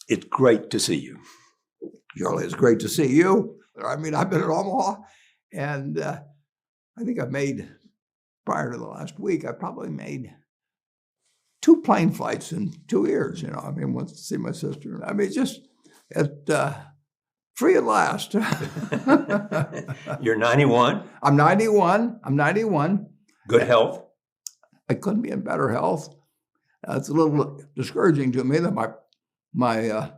It's great to see you. Charlie, it's great to see you. I mean, I've been in Omaha, and I think I've made, prior to the last week, I probably made 2 plane flights in 2 years. I mean, once to see my sister. I mean, just free at last. You're 91. I'm 91. Good health. I couldn't be in better health. It's a little discouraging to me that my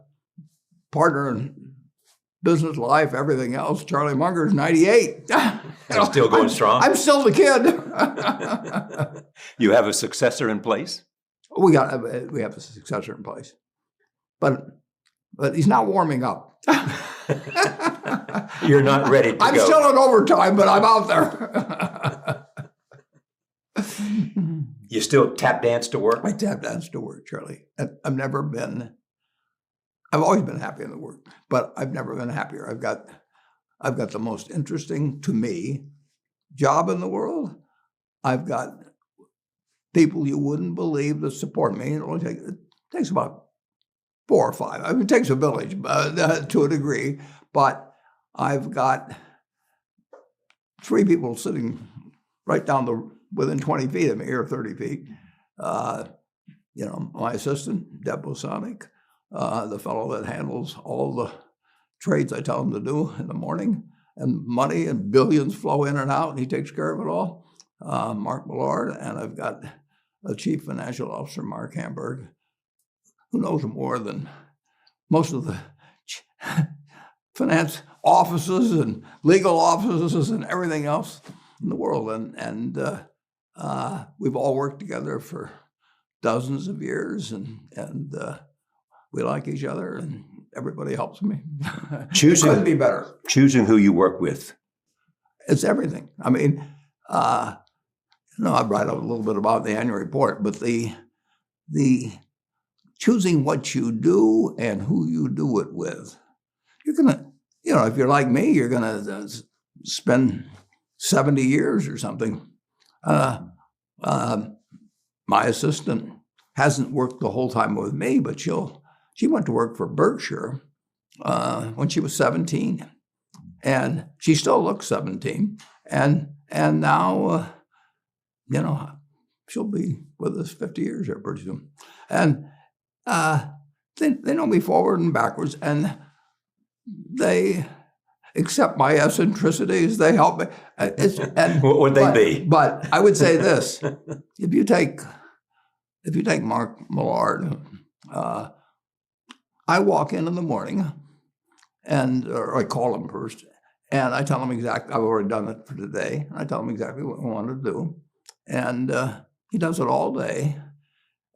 partner in business life, everything else, Charlie Munger, is 98. Still going strong? I'm still the kid. You have a successor in place? We have a successor in place, but he's not warming up. You're not ready to I'm go. still in overtime, but I'm out there. You still tap dance to work? I tap dance to work, Charlie. I've always been happy in the work, but I've never been happier. I've got the most interesting, to me, job in the world. I've got people you wouldn't believe that support me. It takes about 4 or 5. I mean, it takes a village to a degree, but I've got 3 people sitting right down within 20 feet of me, or 30 feet. My assistant, Deb Bosonic, the fellow that handles all the trades I tell him to do in the morning, and money and billions flow in and out, and he takes care of it all. Mark Millard, and I've got a chief financial officer, Mark Hamburg, who knows more than most of the finance offices and legal offices and everything else in the world. And we've all worked together for dozens of years, and we like each other, and everybody helps me. It couldn't be better. Choosing who you work with. It's everything. I mean, I write a little bit about the annual report, but the choosing what you do and who you do it with. You're gonna, if you're like me, you're gonna spend 70 years or something. My assistant hasn't worked the whole time with me, but she went to work for Berkshire when she was 17, and she still looks 17, and now she'll be with us 50 years here pretty soon, and they know me forward and backwards, and they accept my eccentricities. They help me. What would they be? But I would say this: if you take Mark Millard, I walk in the morning, or I call him first, and I tell him exactly. I've already done it for today. I tell him exactly what I want to do, and he does it all day.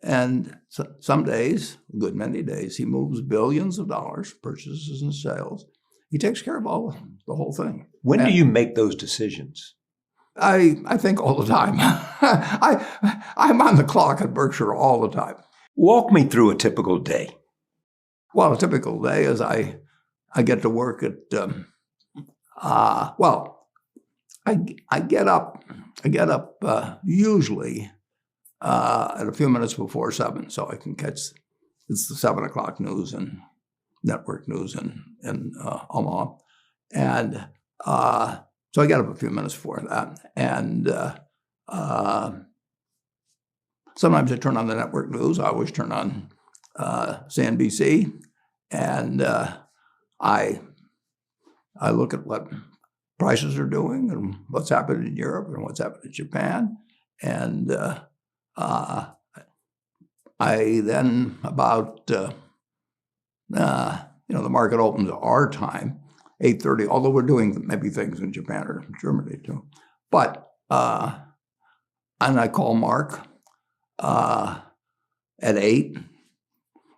And some days, a good many days, he moves billions of dollars, purchases and sales. He takes care of the whole thing. When do you make those decisions? I think all the time. I'm on the clock at Berkshire all the time. Walk me through a typical day. Well, a typical day is I get to work at I get up usually at a few minutes before 7, so I can catch it's the 7 o'clock news and network news in Omaha, and so I get up a few minutes before that, and sometimes I turn on the network news. I always turn on CNBC, and I look at what prices are doing and what's happening in Europe and what's happening in Japan, and I then about the market opens our time, 8:30. Although we're doing maybe things in Japan or Germany too, but and I call Mark at 8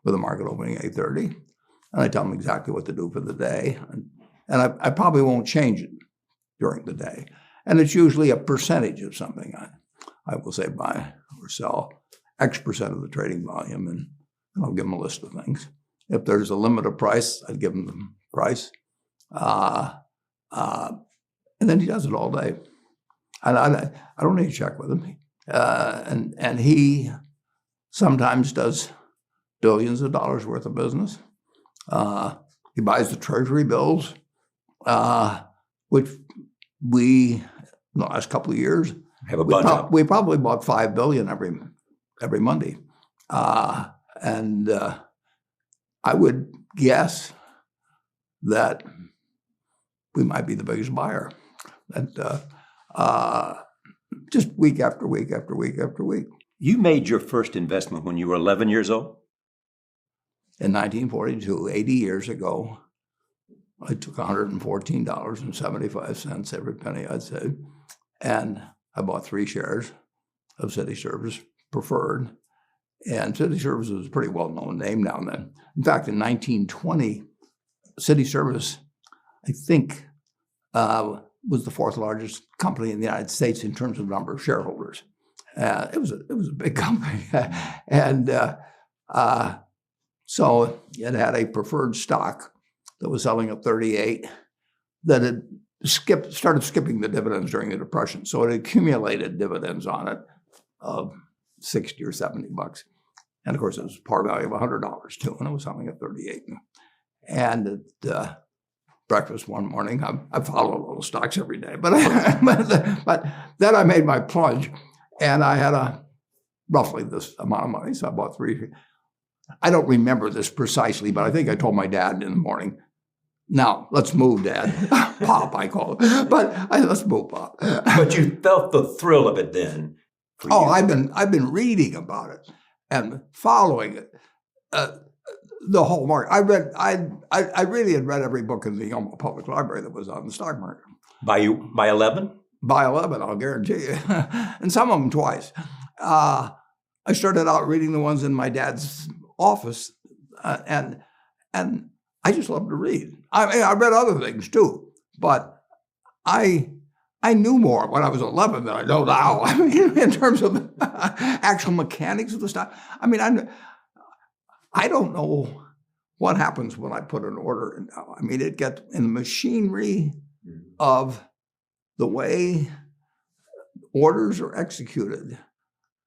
with the market opening at 8:30, and I tell him exactly what to do for the day, and I probably won't change it during the day, and it's usually a percentage of something. I will say buy or sell X percent of the trading volume, and I'll give him a list of things. If there's a limit of price, I'd give him the price. And then he does it all day. And I don't need to check with him. And he sometimes does billions of dollars worth of business. He buys the treasury bills, which we, in the last couple of years, Have a bunch of. we probably bought $5 billion every Monday. And I would guess that we might be the biggest buyer. And just week after week after week after week. You made your first investment when you were 11 years old? In 1942, 80 years ago, I took $114.75, every penny I'd saved, and I bought 3 shares of City Service Preferred. And City Service was a pretty well-known name down then. In fact, in 1920, City Service, I think, was the 4th largest company in the United States in terms of number of shareholders. It was a big company, and so it had a preferred stock that was selling at 38 that had started skipping the dividends during the Depression. So it accumulated dividends on it of $60 or $70. And of course, it was par value of $100 too, and it was selling at 38. And at breakfast one morning, I follow those stocks every day, but then I made my plunge, and I had roughly this amount of money, so I bought 3. I don't remember this precisely, but I think I told my dad in the morning, "Now, let's move, Dad." Pop, I call him. Let's move, Pop. But you felt the thrill of it then. I've been reading about it and following it, the whole market. I really had read every book in the Omaha Public Library that was on the stock market. By 11? By 11, I'll guarantee you, and some of them twice. I started out reading the ones in my dad's office, and I just loved to read. I mean, I read other things too, but I knew more when I was 11 than I know now. I mean, in terms of the actual mechanics of the stock. I mean, I don't know what happens when I put an order in now. I mean, it gets in the machinery of the way orders are executed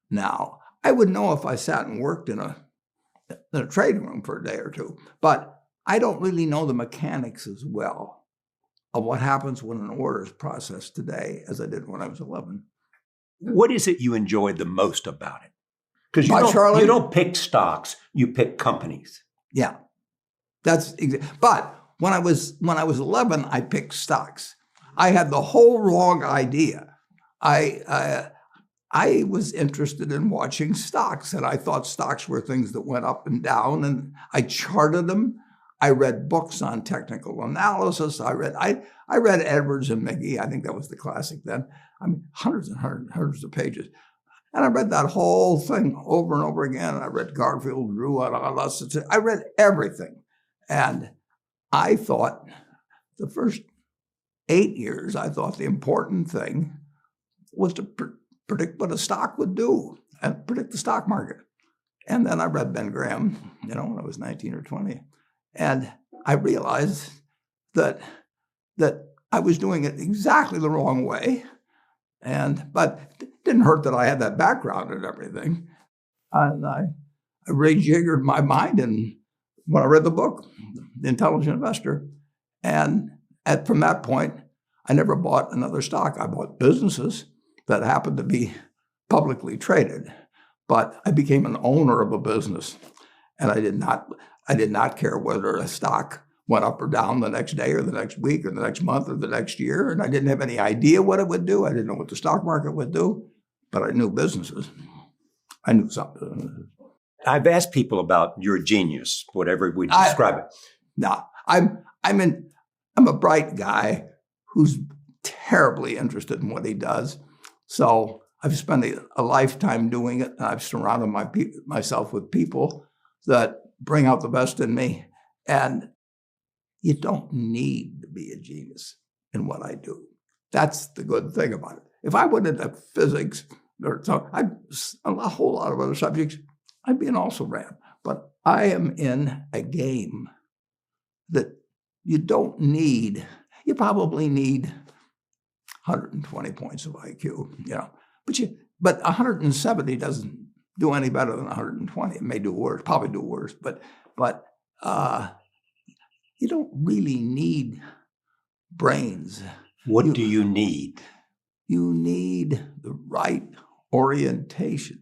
now. I would know if I sat and worked in a trading room for a day or two, but I don't really know the mechanics as well of what happens when an order is processed today as I did when I was 11. What is it you enjoyed the most about it? Because you don't pick stocks, you pick companies. Yeah, but when I was 11, I picked stocks. I had the whole wrong idea. I was interested in watching stocks, and I thought stocks were things that went up and down, and I charted them. I read books on technical analysis. I read Edwards and McGee. I think that was the classic then. I mean, hundreds and hundreds of pages. And I read that whole thing over and over again. I read Garfield, Drew, I read everything. And I thought the first 8 years, I thought the important thing was to predict what a stock would do and predict the stock market. And then I read Ben Graham, when I was 19 or 20. And I realized that I was doing it exactly the wrong way. But it didn't hurt that I had that background and everything. And I rejiggered my mind and when I read the book, The Intelligent Investor. And from that point, I never bought another stock. I bought businesses that happened to be publicly traded, but I became an owner of a business, and I did not care whether a stock went up or down the next day or the next week or the next month or the next year, and I didn't have any idea what it would do. I didn't know what the stock market would do, but I knew businesses. I knew something. I've asked people about your genius, whatever we describe it. No, I'm a bright guy who's terribly interested in what he does. So I've spent a lifetime doing it, and I've surrounded myself with people that bring out the best in me. And you don't need to be a genius in what I do. That's the good thing about it. If I went into physics or a whole lot of other subjects, I'd be an also-ran. But I am in a game that you don't need. You probably need 120 points of IQ, but 170 doesn't do any better than 120. It may do worse, probably do worse, but you don't really need brains. What do you need? You need the right orientation.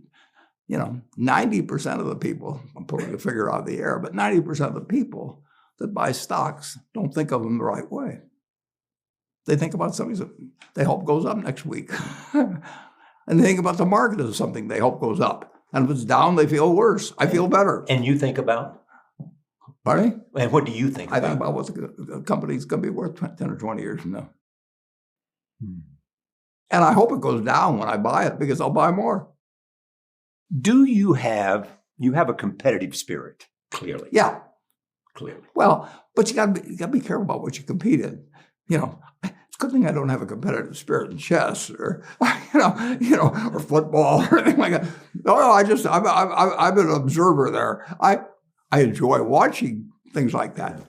90% of the people, I'm pulling a figure out of the air, but 90% of the people that buy stocks don't think of them the right way. They think about something that they hope goes up next week. And they think about the market as something they hope goes up. And if it's down, they feel worse. I feel better. And you think about? Pardon me? And what do you think about? I think about what the company's going to be worth 10 or 20 years from now. And I hope it goes down when I buy it, because I'll buy more. Do you have a competitive spirit, clearly? Yeah. Clearly. Well, but you got to be careful about what you compete in. It's a good thing I don't have a competitive spirit in chess or or football or anything like that. No, I'm an observer there. I enjoy watching things like that,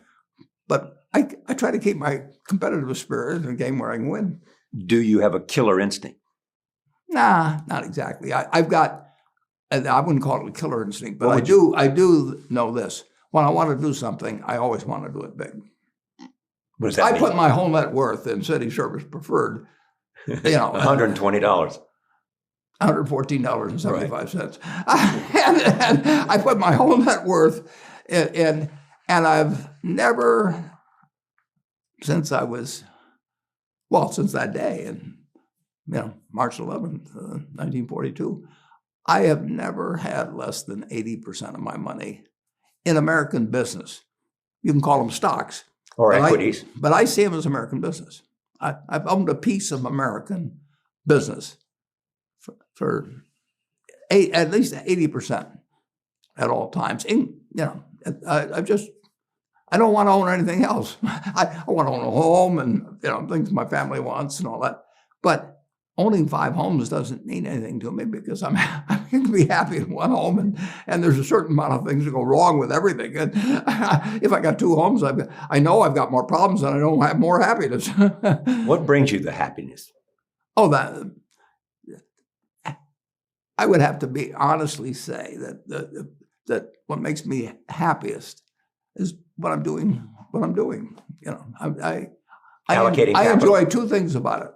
but I try to keep my competitive spirit in a game where I can win. Do you have a killer instinct? Nah, not exactly. I've got. I wouldn't call it a killer instinct, but I do know this. When I want to do something, I always want to do it big. What does that mean? I put my whole net worth in City Service Preferred. $120. $114.75. And I put my whole net worth in, and I've never, since that day, and March 11th, 1942, I have never had less than 80% of my money in American business. You can call them stocks. Or equities. But I see them as American business. I've owned a piece of American business for at least 80% at all times. I don't want to own anything else. I want to own a home and things my family wants and all that. But owning 5 homes doesn't mean anything to me, because I'm going to be happy in one home, and there's a certain amount of things that go wrong with everything. And if I got 2 homes, I know I've got more problems and I don't have more happiness. What brings you the happiness? Oh, I would have to be honestly say that what makes me happiest is what I'm doing. I enjoy 2 things about it.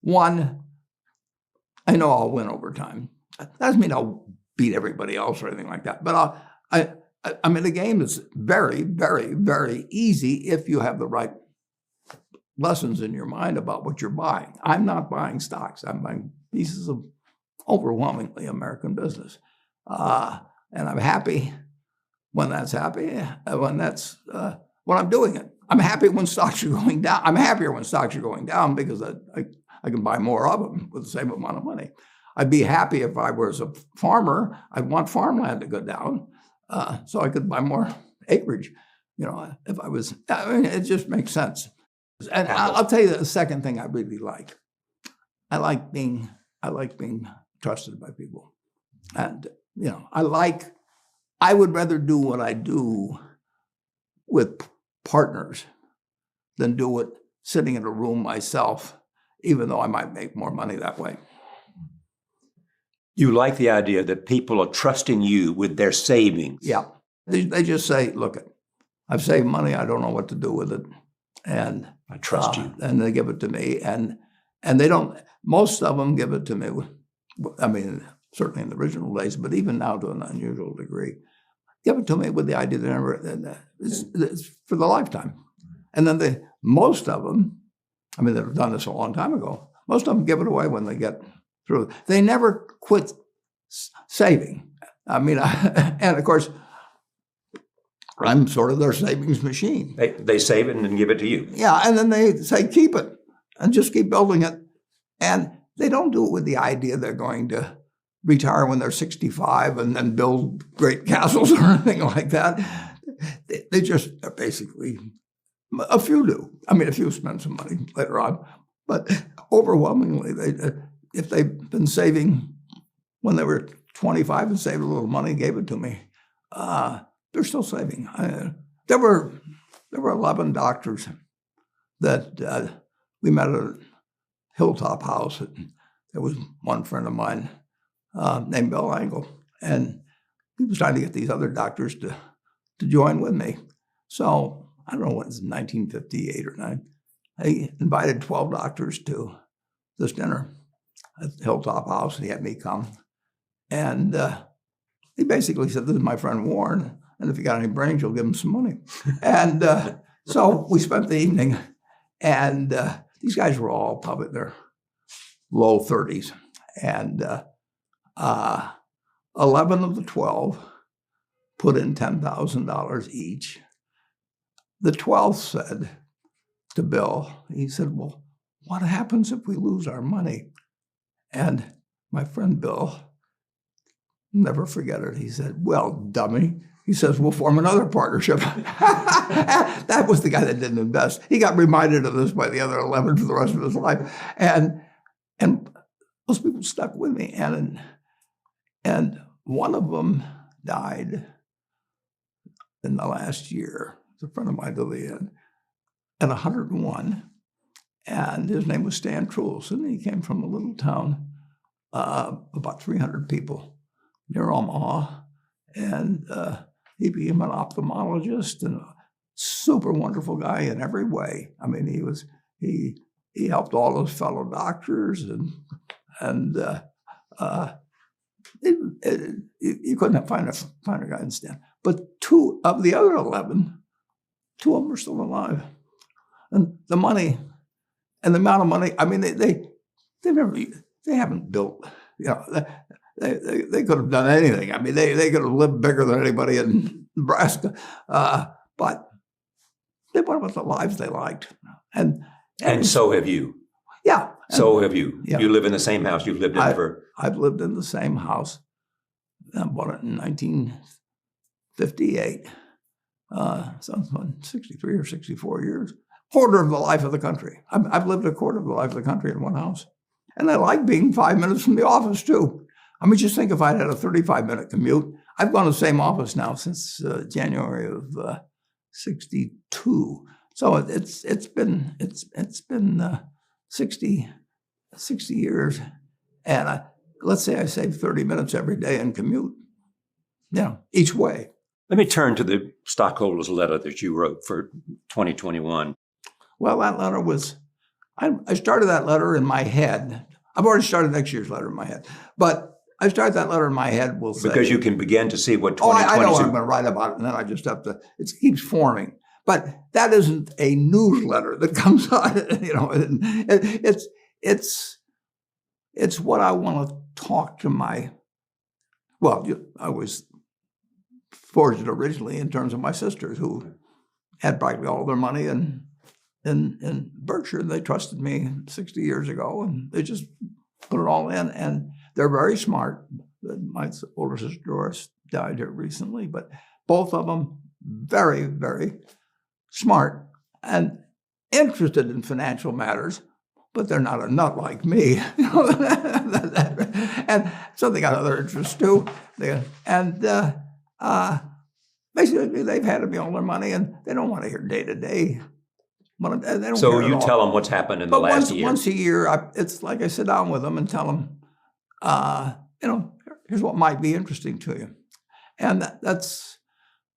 One, I know I'll win over time. That doesn't mean I'll beat everybody else or anything like that. But I'm in a game that's very, very, very easy if you have the right lessons in your mind about what you're buying. I'm not buying stocks. I'm buying pieces of overwhelmingly American business. And I'm happy when that's when I'm doing it. I'm happy when stocks are going down. I'm happier when stocks are going down, because I can buy more of them with the same amount of money. I'd be happy if I was a farmer. I'd want farmland to go down so I could buy more acreage. If I was, it just makes sense. And I'll tell you the second thing I really like. I like being trusted by people. And, I would rather do what I do with partners than do it sitting in a room myself, even though I might make more money that way. You like the idea that people are trusting you with their savings. Yeah. They just say, look, I've saved money. I don't know what to do with it. And I trust you. And they give it to me. And they don't, most of them give it to me. Certainly in the original days, but even now to an unusual degree, give it to me with the idea that it's for the lifetime. And then most of them, that have done this a long time ago, most of them give it away when they get through. They never quit saving. And of course, I'm sort of their savings machine. They save it and then give it to you. Yeah, and then they say, keep it, and just keep building it. And they don't do it with the idea they're going to retire when they're 65 and then build great castles or anything like that. They just basically, a few do. A few spend some money later on. But overwhelmingly, if they've been saving when they were 25 and saved a little money, gave it to me, they're still saving. There were 11 doctors that we met at a hilltop house. There was one friend of mine named Bill Angle, and he was trying to get these other doctors to join with me. So I don't know when it was, 1958 or 9. He invited 12 doctors to this dinner at Hilltop House. He had me come. And he basically said, this is my friend Warren, and if you got any brains, you'll give him some money. And so we spent the evening, and these guys were all probably in their low 30s. And 11 of the 12 put in $10,000 each. The 12th said to Bill, he said, well, what happens if we lose our money? And my friend Bill, never forget it, he said, well, dummy. He says, we'll form another partnership. That was the guy that didn't invest. He got reminded of this by the other 11 for the rest of his life. And those people stuck with me. And one of them died in the last year. It's a friend of mine till the end, at 101. And his name was Stan Truelson. He came from a little town, about 300 people near Omaha. And he became an ophthalmologist and a super wonderful guy in every way. I mean, he helped all those fellow doctors, and you couldn't find a finer guy than Stan. But 2 of the other 11, 2 of them are still alive. And the money and the amount of money, I mean, they haven't built, you know, they could have done anything. I mean, they could have lived bigger than anybody in Nebraska, but they went with the lives they liked. And so have you. Yeah. So have you. Yeah. You live in the same house you've lived in for... I've lived in the same house. I bought it in 1958. So 63 or 64 years. Quarter of the life of the country. I've lived a quarter of the life of the country in one house. And I like being 5 minutes from the office, too. I mean, just think if I'd had a 35-minute commute. I've gone to the same office now since January of 62. So it's been 60 years. And let's say I save 30 minutes every day in commute, each way. Let me turn to the stockholders' letter that you wrote for 2021. Well, that letter was, I started that letter in my head. I've already started next year's letter in my head. But I started that letter in my head, we'll say. Because you can begin to see what 2022... I know what I'm going to write about it, and then I just have to, it keeps forming. But that isn't a newsletter that comes out, it's what I want to talk to I was forged it originally in terms of my sisters who had practically all their money in Berkshire. They trusted me 60 years ago, and they just put it all in. And they're very smart. My older sister Doris died here recently, but both of them very, very smart and interested in financial matters, but they're not a nut like me. And so they got other interests too. Basically, they've handed me all their money, and they don't want to hear day to day. So you tell them what's happened in the last year. Once a year, it's like I sit down with them and tell them, here's what might be interesting to you, and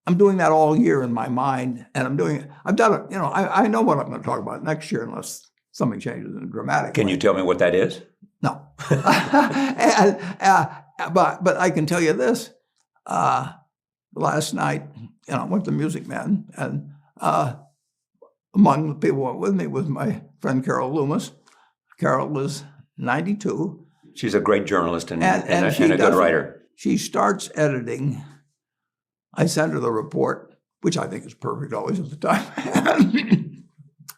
I'm doing that all year in my mind, and I've done it. I know what I'm going to talk about next year unless something changes in a dramatic way. Can you tell me what that is? No, but I can tell you this. Last night, I went to Music Man, and among the people who went with me was my friend Carol Loomis. Carol was 92. She's a great journalist and a good writer. She starts editing. I send her the report, which I think is perfect always at the time.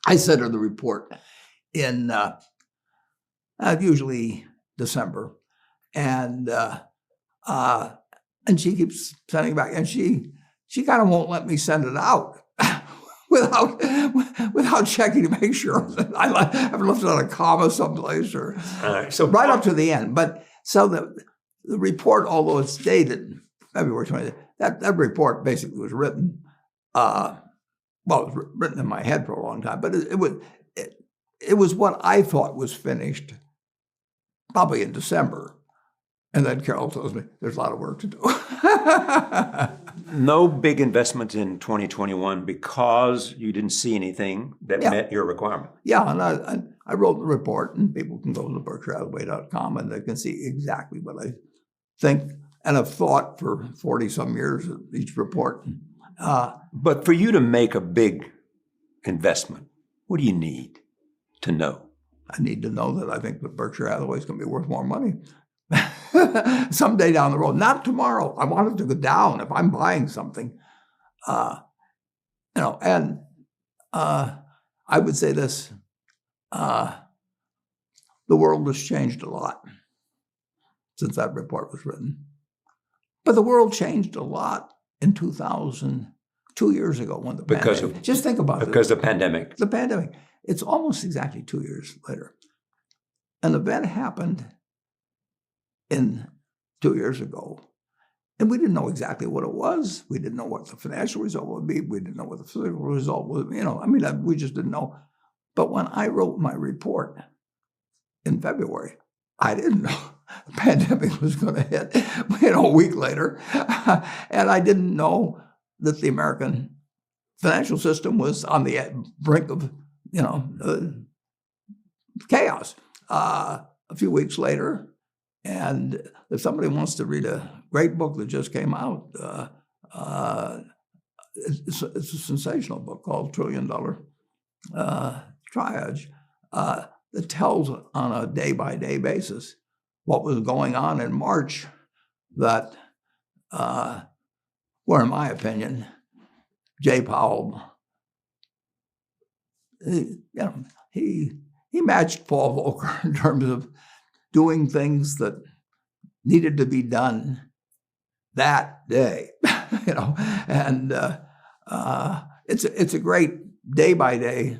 I send her the report in usually December, and she keeps sending back, and she kind of won't let me send it out without checking to make sure that I haven't left out a comma someplace or so right up to the end. But so the report, although it's dated February 20th, that report basically was written. It was written in my head for a long time, but it was what I thought was finished probably in December. And then Carol tells me there's a lot of work to do. no big investments in 2021 because you didn't see anything that met your requirement. Yeah, and I wrote the report, and people can go to BerkshireHathaway.com and they can see exactly what I think and have thought for 40-some years of each report. But for you to make a big investment, what do you need to know? I need to know that I think that Berkshire Hathaway is going to be worth more money someday down the road. Not tomorrow. I want it to go down if I'm buying something. And I would say this. The world has changed a lot since that report was written. But the world changed a lot in 2000, 2 years ago when the pandemic. Just think about it. Because of the pandemic. The pandemic. It's almost exactly 2 years later. An event happened 2 years ago. And we didn't know exactly what it was. We didn't know what the financial result would be. We didn't know what the physical result was. We just didn't know. But when I wrote my report in February, I didn't know the pandemic was going to hit, a week later. And I didn't know that the American financial system was on the brink of, chaos. A few weeks later, and if somebody wants to read a great book that just came out, it's a sensational book called $1 Trillion Triage that tells on a day-by-day basis what was going on in March that where, in my opinion, Jay Powell, he matched Paul Volcker in terms of doing things that needed to be done that day, and it's a great day-by-day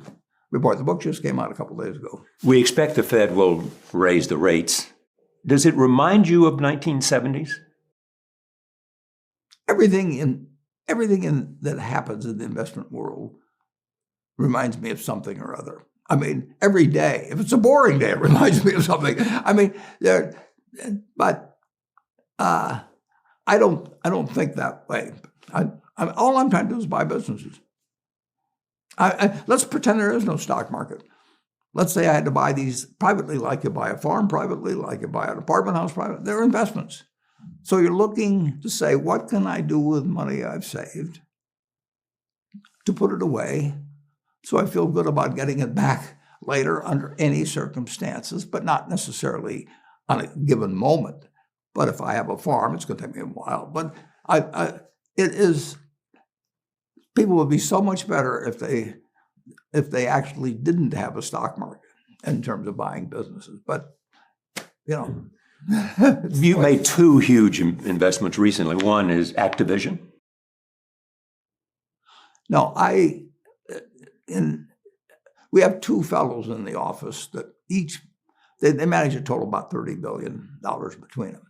report. The book just came out a couple of days ago. We expect the Fed will raise the rates. Does it remind you of 1970s? Everything that happens in the investment world reminds me of something or other. I mean, every day. If it's a boring day, it reminds me of something. I mean, but I don't think that way. All I'm trying to do is buy businesses. Let's pretend there is no stock market. Let's say I had to buy these privately, like you buy a farm privately, like you buy an apartment house privately. They're investments. So you're looking to say, what can I do with money I've saved to put it away so I feel good about getting it back later under any circumstances, but not necessarily on a given moment. But if I have a farm, it's going to take me a while. But people would be so much better if they actually didn't have a stock market in terms of buying businesses. But, You made two huge investments recently. One is Activision. No, we have two fellows in the office that each, they manage a total of about $30 billion between them,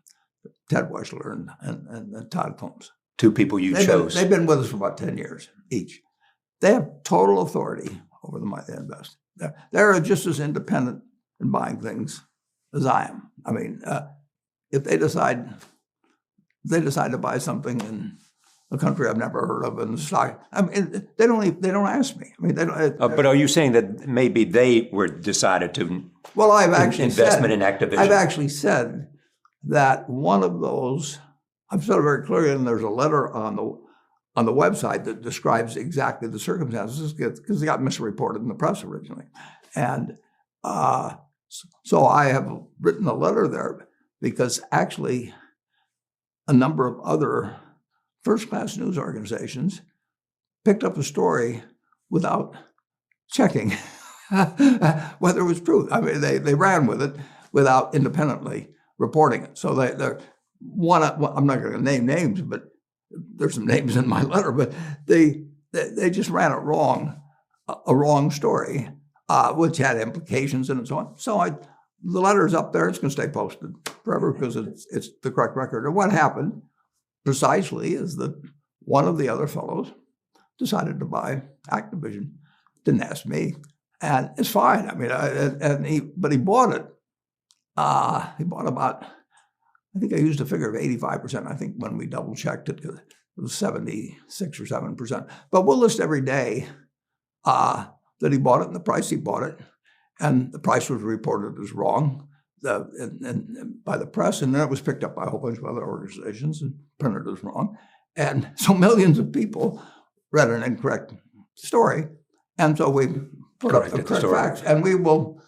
Ted Weschler and Todd Combs. Two people you chose. They've been with us for about 10 years each. They have total authority over the money they invest. They're just as independent in buying things as I am. I mean, if they decide to buy something in a country I've never heard of in the stock, I mean, they don't ask me. I mean, they don't. But are you saying that maybe they were decided to? Well, I've actually investment in Activision. I've actually said that one of those. I've said it very clearly, and there's a letter on the website that describes exactly the circumstances because they got misreported in the press originally, and so I have written a letter there because actually a number of other first-class news organizations picked up a story without checking whether it was true. I mean, they ran with it without independently reporting it. So they're one. I'm not going to name names, but there's some names in my letter. But they just ran it wrong, a wrong story, which had implications and so on. So the letter's up there. It's going to stay posted forever because it's the correct record. And what happened precisely is that one of the other fellows decided to buy Activision. Didn't ask me, and it's fine. I mean, but he bought it. He bought about, I think I used a figure of 85%. I think when we double checked it, was 76 or 7%. But we'll list every day that he bought it and the price he bought it. And the price was reported as wrong by the press, and then it was picked up by a whole bunch of other organizations and printed as wrong. And so millions of people read an incorrect story. And so we put up the correct facts. And we'll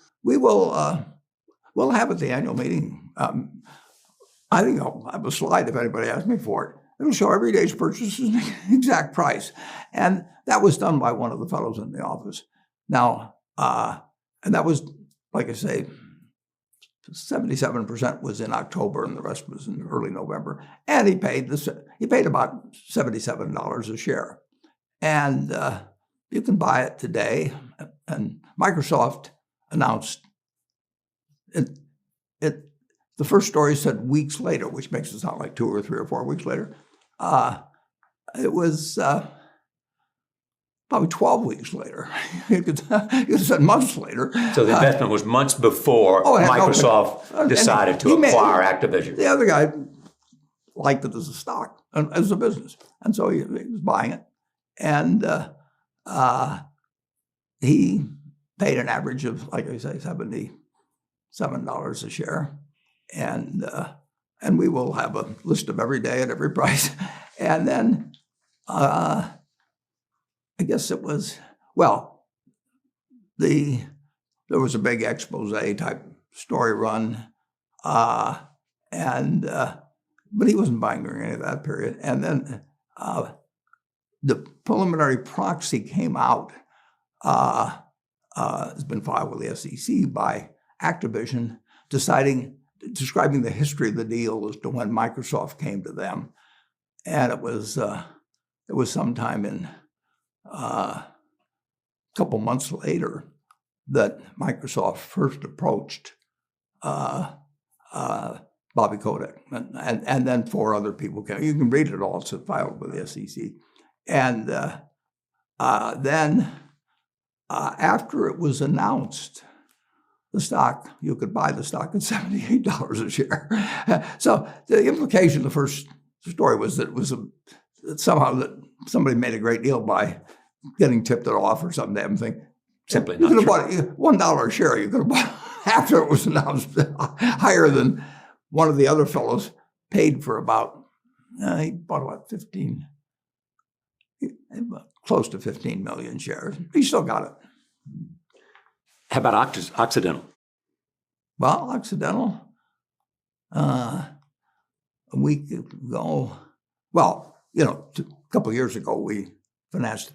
have at the annual meeting. I think I'll have a slide if anybody asks me for it. It'll show every day's purchases and the exact price. And that was done by one of the fellows in the office. Now, and that was, like I say, 77% was in October and the rest was in early November. And he paid about $77 a share. And you can buy it today. And Microsoft announced it. The first story said weeks later, which makes it sound like 2 or 3 or 4 weeks later. It was probably 12 weeks later. You could have said months later. So the investment was months before Microsoft decided to acquire Activision. The other guy liked it as a stock, as a business. And so he was buying it. And he paid an average of, like I say, $77 a share. And we will have a list of every day at every price. And then I guess it was, there was a big expose type story run. But he wasn't buying during any of that period. And then the preliminary proxy came out. It's been filed with the SEC by Activision, describing the history of the deal as to when Microsoft came to them. And it was sometime in a couple months later that Microsoft first approached Bobby Kotick, and then 4 other people came. You can read it all; it's filed with the SEC. And then after it was announced, you could buy the stock at $78 a share. So the implication, the first story was that it was somehow that somebody made a great deal by getting tipped it off or some damn thing. Simply you not could have bought $1 a share. You could have bought after it was announced higher than one of the other fellows paid for about. He bought about close to 15 million shares. He still got it. How about Occidental? Well, Occidental, a week ago, a couple of years ago, we financed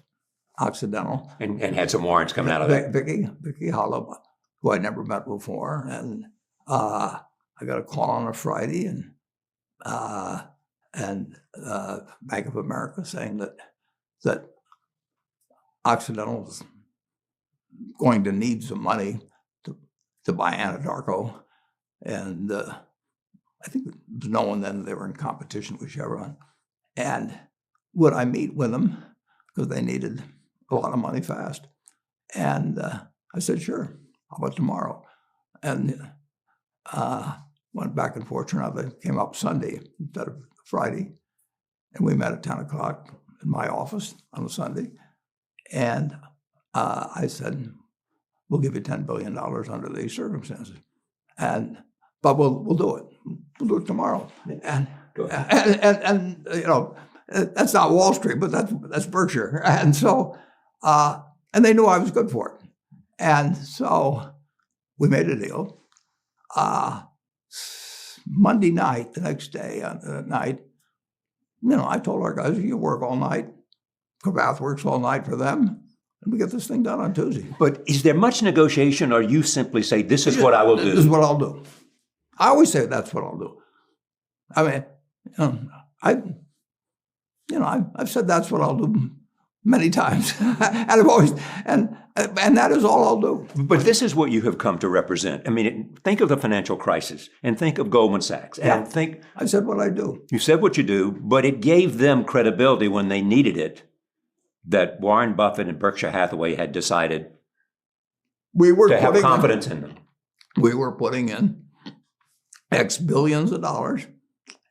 Occidental. And had some warrants coming out of it. Vicky Hollow, who I'd never met before. And I got a call on a Friday and Bank of America saying that Occidental was going to need some money to buy Anadarko. And I think it was known then they were in competition with Chevron. And would I meet with them? Because they needed a lot of money fast. And I said, sure, how about tomorrow? And went back and forth. Turned out they came up Sunday instead of Friday. And we met at 10 o'clock in my office on a Sunday. And I said, we'll give you $10 billion under these circumstances. But we'll do it. We'll do it tomorrow. And that's not Wall Street, but that's Berkshire. And so, and they knew I was good for it. And so we made a deal. Monday night, the next day at night, I told our guys, you work all night. Cravath works all night for them. And we get this thing done on Tuesday. But is there much negotiation, or you simply say, this is what I will do? This is what I'll do. I always say that's what I'll do. I mean, I've said that's what I'll do many times. And I've always, and that is all I'll do. But this is what you have come to represent. I mean, think of the financial crisis and think of Goldman Sachs. And think. I said what I do. You said what you do, but it gave them credibility when they needed it. That Warren Buffett and Berkshire Hathaway had decided to have confidence in them. We were putting in X billions of dollars,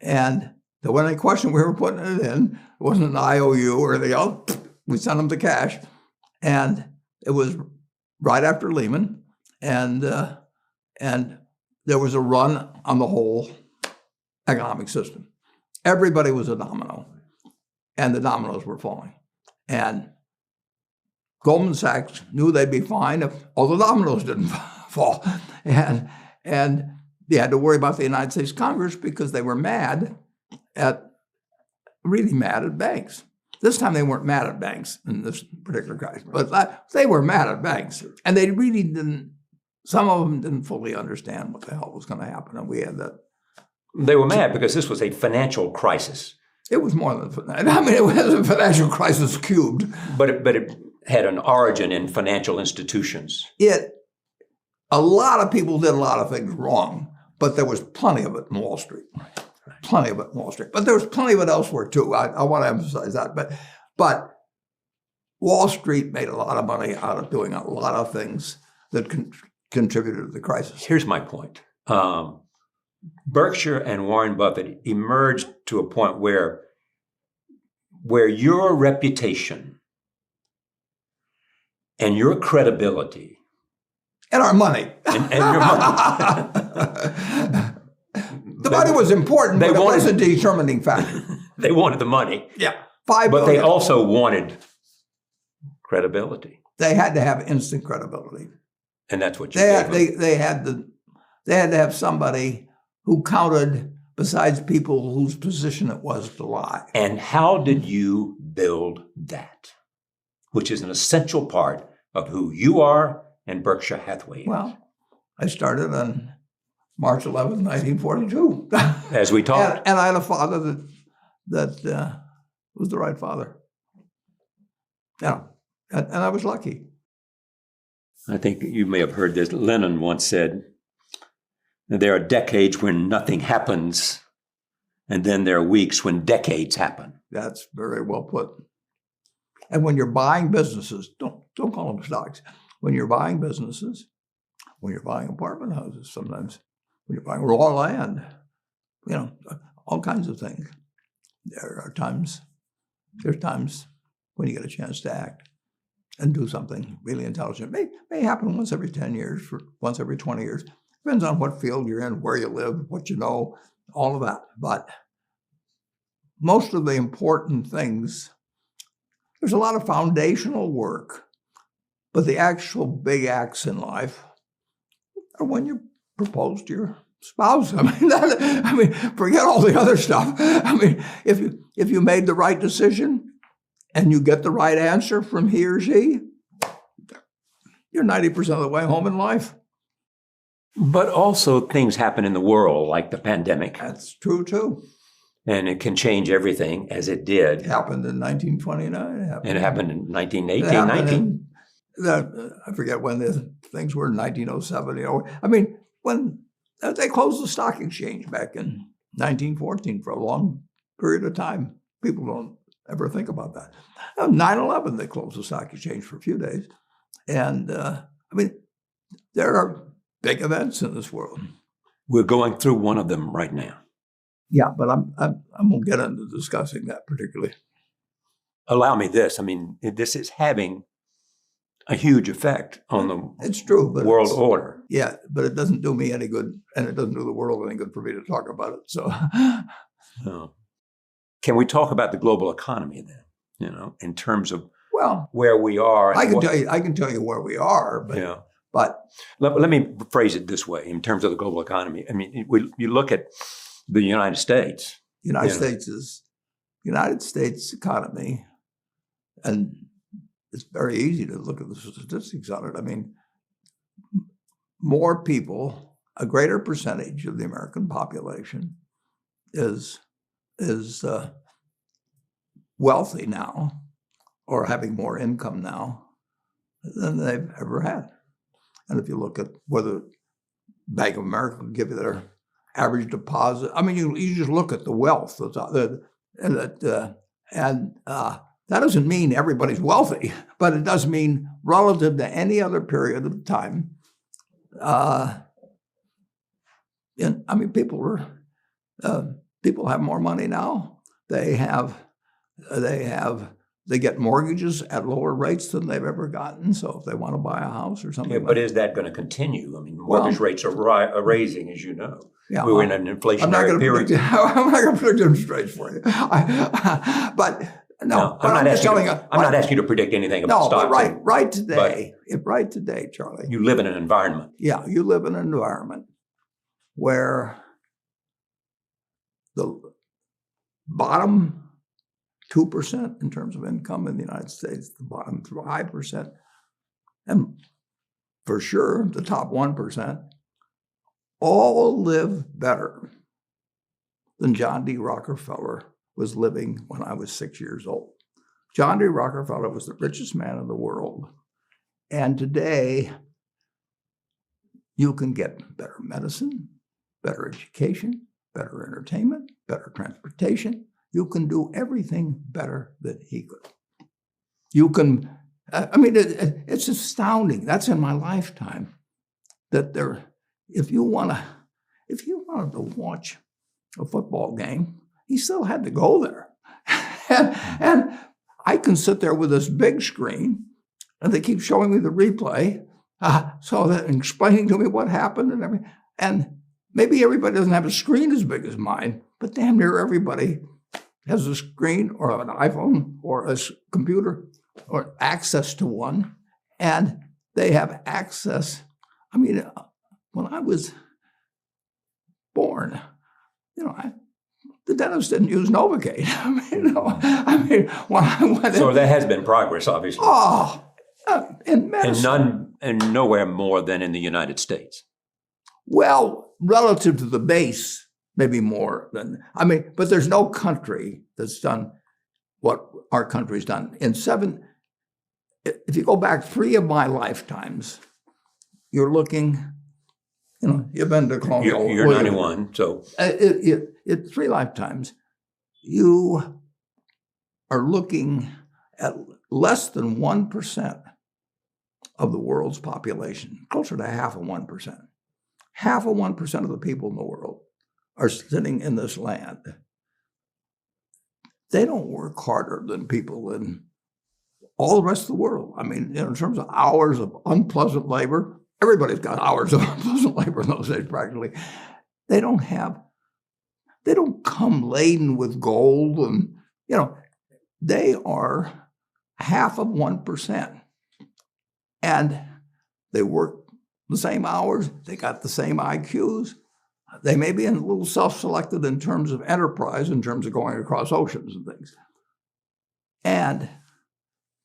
and So when they questioned we were putting it in, it wasn't an IOU or anything else. We sent them the cash. And it was right after Lehman. And there was a run on the whole economic system. Everybody was a domino. And the dominoes were falling. And Goldman Sachs knew they'd be fine if all the dominoes didn't fall. And they had to worry about the United States Congress because they were really mad at banks. This time they weren't mad at banks in this particular crisis, but they were mad at banks. And they really didn't, some of them didn't fully understand what the hell was going to happen. And we had that. They were mad because this was a financial crisis. It was more than, I mean, it was a financial crisis cubed. But it had an origin in financial institutions. A lot of people did a lot of things wrong, but there was plenty of it in Wall Street. Plenty of it in Wall Street. But there was plenty of it elsewhere too. I want to emphasize that. But Wall Street made a lot of money out of doing a lot of things that contributed to the crisis. Here's my point. Berkshire and Warren Buffett emerged to a point where your reputation and your credibility and our money. And your money. The money was important, but it was a determining factor. They wanted the money. Yeah. But they also wanted credibility. They had to have instant credibility. And that's what you gave them. They had to have somebody who counted besides people whose position it was to lie. And how did you build that? Which is an essential part of who you are and Berkshire Hathaway is. Well, I started on March 11th, 1942. As we talked. And I had a father that was the right father. Yeah, and I was lucky. I think you may have heard this. Lenin once said, there are decades when nothing happens, and then there are weeks when decades happen. That's very well put. And when you're buying businesses, don't call them stocks. When you're buying businesses, when you're buying apartment houses, sometimes when you're buying raw land, all kinds of things. There's times when you get a chance to act and do something really intelligent. May happen once every 10 years, once every 20 years. Depends on what field you're in, where you live, what you know, all of that. But most of the important things, there's a lot of foundational work, but the actual big acts in life are when you propose to your spouse. I mean, forget all the other stuff. I mean, if you made the right decision and you get the right answer from he or she, you're 90% of the way home in life. But also things happen in the world, like the pandemic. That's true, too. And it can change everything, as it did. It happened in 1929. It happened in 1918, I forget when the things were in 1907. I mean, when they closed the stock exchange back in 1914 for a long period of time. People don't ever think about that. 9/11, they closed the stock exchange for a few days. And there are big events in this world. We're going through one of them right now. Yeah, but I won't get into discussing that particularly. Allow me this. I mean, this is having a huge effect on the it's true, but world order. Yeah, but it doesn't do me any good, and it doesn't do the world any good for me to talk about it. So, Can we talk about the global economy then? In terms of where we are. I can tell you where we are, but let me phrase it this way: in terms of the global economy. I mean, you look at the United States. United States economy, and it's very easy to look at the statistics on it. I mean, more people, a greater percentage of the American population is wealthy now, or having more income now than they've ever had. And if you look at whether Bank of America will give you their average deposit, I mean, you just look at the wealth that doesn't mean everybody's wealthy, but it does mean relative to any other period of time. People have more money now. They get mortgages at lower rates than they've ever gotten. So if they want to buy a house or something, But is that going to continue? I mean, mortgage rates are raising, as you know. Yeah, we were in an inflationary period. I'm not going to predict interest rates for you. But I'm not asking you to predict anything about stocks. But right today, Charlie. You live in an environment. Yeah, you live in an environment where the bottom 2% in terms of income in the United States, the bottom 5%, and for sure the top 1%, all live better than John D. Rockefeller was living when I was 6 years old. John D. Rockefeller was the richest man in the world. And today, you can get better medicine, better education, better entertainment, better transportation. You can do everything better than he could. You can, it's astounding. That's in my lifetime that if you wanted to watch a football game, he still had to go there. and I can sit there with this big screen and they keep showing me the replay, and explaining to me what happened and everything. And maybe everybody doesn't have a screen as big as mine, but damn near everybody has a screen or an iPhone or a computer or access to one. And they have access. I mean, when I was born, the dentist didn't use Novocaine. When I went so there has been progress, obviously. In medicine. And nowhere more than in the United States. Well, relative to the base, maybe more than, but there's no country that's done what our country's done. If you go back 3 of my lifetimes, you're looking, you've been to Colonial. You're 91, so. It's 3 lifetimes. You are looking at less than 1% of the world's population, closer to half of 1%. Half of 1% of the people in the world are sitting in this land. They don't work harder than people in all the rest of the world. In terms of hours of unpleasant labor, everybody's got hours of unpleasant labor in those days practically. They don't come laden with gold and, they are half of 1%. And they work the same hours, they got the same IQs. They may be a little self-selected in terms of enterprise, in terms of going across oceans and things. And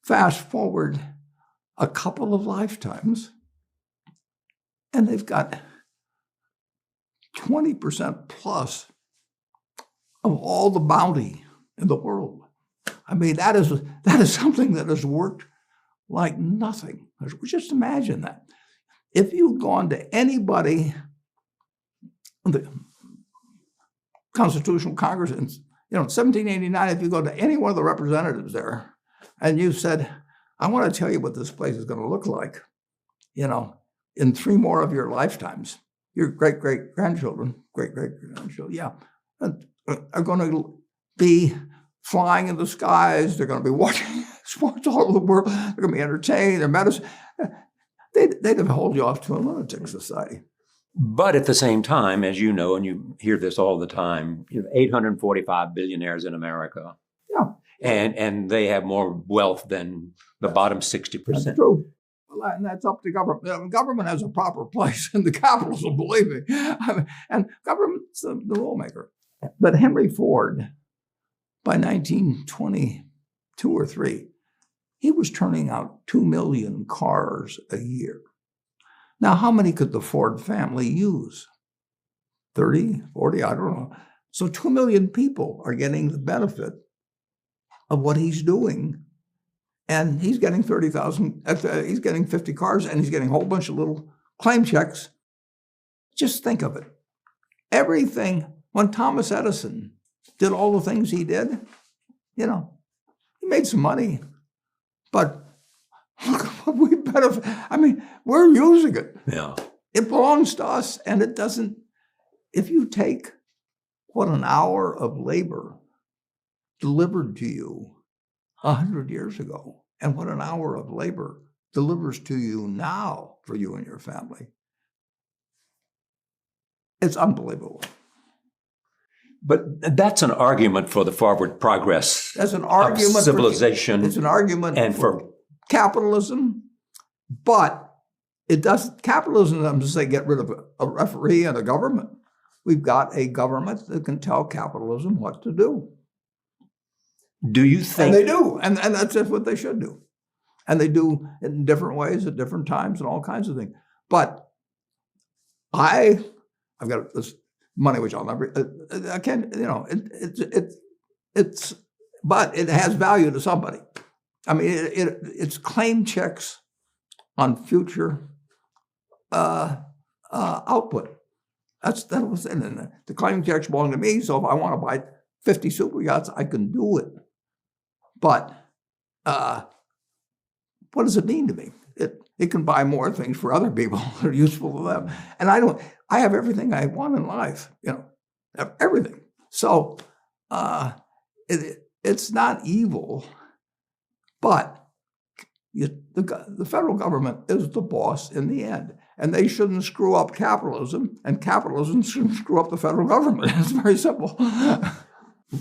fast forward a couple of lifetimes, and they've got 20% plus of all the bounty in the world. That is something that has worked like nothing. Just imagine that. If you'd gone to anybody, the Constitutional Congress in 1789, if you go to any one of the representatives there, and you said, I want to tell you what this place is going to look like, in 3 more of your lifetimes, your great-great-grandchildren, are going to be flying in the skies. They're going to be watching sports all over the world. They're going to be entertained. Their medicine. They'd have hold you off to a lunatic society. But at the same time, as you know, and you hear this all the time, 845 billionaires in America. Yeah. And they have more wealth than the bottom 60%. That's true. Well, and that's up to government. Government has a proper place in the capitalism, believe me. And government's the rule maker. But Henry Ford, by 1922 or 3, he was turning out 2 million cars a year. Now, how many could the Ford family use? 30, 40, I don't know. So 2 million people are getting the benefit of what he's doing. And he's getting 30,000, he's getting 50 cars, and he's getting a whole bunch of little claim checks. Just think of it. Everything, when Thomas Edison did all the things he did, he made some money. But look what we benefit. We're using it. Yeah. It belongs to us, and it doesn't. If you take what an hour of labor delivered to you 100 years ago, and what an hour of labor delivers to you now for you and your family. It's unbelievable. But that's an argument for the forward progress That's an argument of civilization. It's an argument and for capitalism, but it doesn't. Capitalism doesn't say get rid of a referee and a government. We've got a government that can tell capitalism what to do. Do you think? And they do, and that's just what they should do. And they do it in different ways at different times and all kinds of things. But I've got this money which I'll never. I can't. But it has value to somebody. I mean, it's claim checks on future output. That was it. And the claim checks belong to me. So if I want to buy 50 super yachts, I can do it. But what does it mean to me? It can buy more things for other people that are useful to them. And I have everything I want in life, everything. So it's not evil, but the federal government is the boss in the end. And they shouldn't screw up capitalism, and capitalism shouldn't screw up the federal government. It's very simple.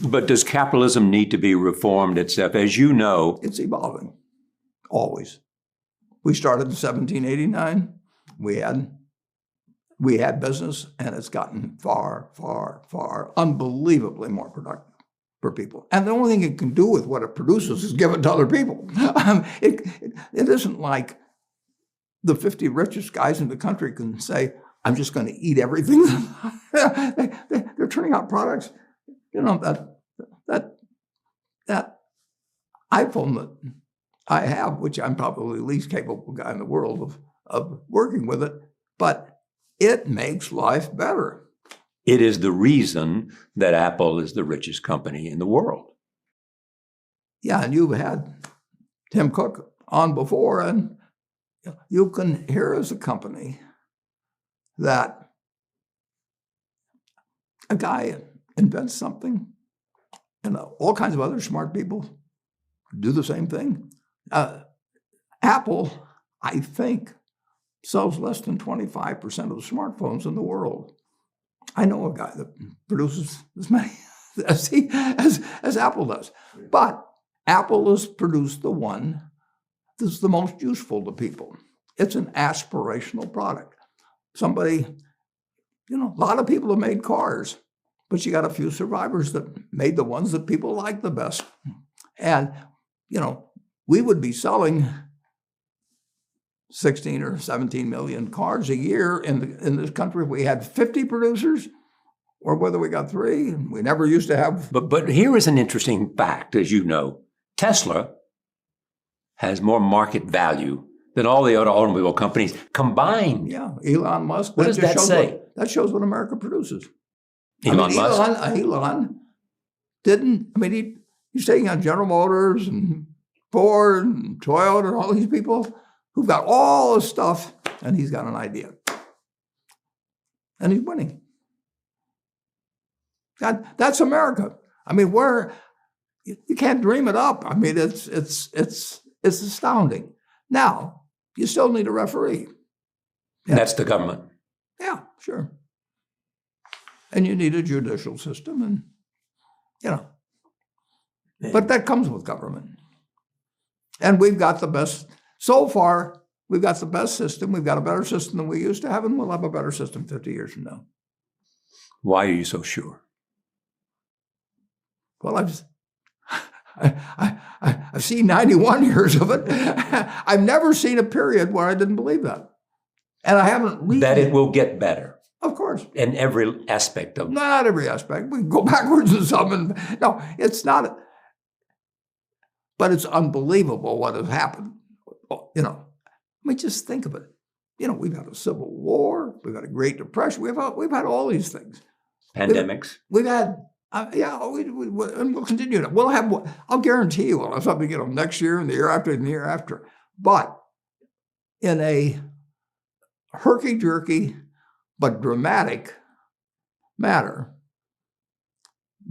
But does capitalism need to be reformed itself? As you know, it's evolving, always. We started in 1789. We had business, and it's gotten far, far, far, unbelievably more productive for people. And the only thing it can do with what it produces is give it to other people. It isn't like the 50 richest guys in the country can say, I'm just going to eat everything. They're turning out products, that iPhone that I have, which I'm probably the least capable guy in the world of working with it, but it makes life better. It is the reason that Apple is the richest company in the world. Yeah, and you've had Tim Cook on before, and you can hear as a company that a guy invents something, and all kinds of other smart people do the same thing. Apple, I think, sells less than 25% of the smartphones in the world. I know a guy that produces as many as Apple does. But Apple has produced the one that's the most useful to people. It's an aspirational product. Somebody, a lot of people have made cars, but you got a few survivors that made the ones that people like the best. And, we would be selling 16 or 17 million cars a year in this country if we had 50 producers, or whether we got 3. We never used to have. But here is an interesting fact, as you know. Tesla has more market value than all the other automobile companies combined. Yeah, Elon Musk. What does that say? That shows what America produces. Elon Musk? Elon didn't, he's taking on General Motors and Ford and Toyota and all these people who've got all this stuff, and he's got an idea. And he's winning. That's America. You can't dream it up. It's astounding. Now, you still need a referee. And that's the government. Yeah, sure. And you need a judicial system, and but that comes with government. And we've got the best, so far, we've got the best system. We've got a better system than we used to have, and we'll have a better system 50 years from now. Why are you so sure? Well, I've seen 91 years of it. I've never seen a period where I didn't believe that. And I haven't read that it will get better. Of course. In every aspect of it. Not every aspect. We can go backwards in some. No, it's not. But it's unbelievable what has happened. Just think of it. We've had a civil war. We've had a Great Depression. We've had all these things. Pandemics. We've had, and we'll continue to. We'll have, I'll guarantee you we'll have something, next year and the year after and the year after. But in a herky-jerky but dramatic matter,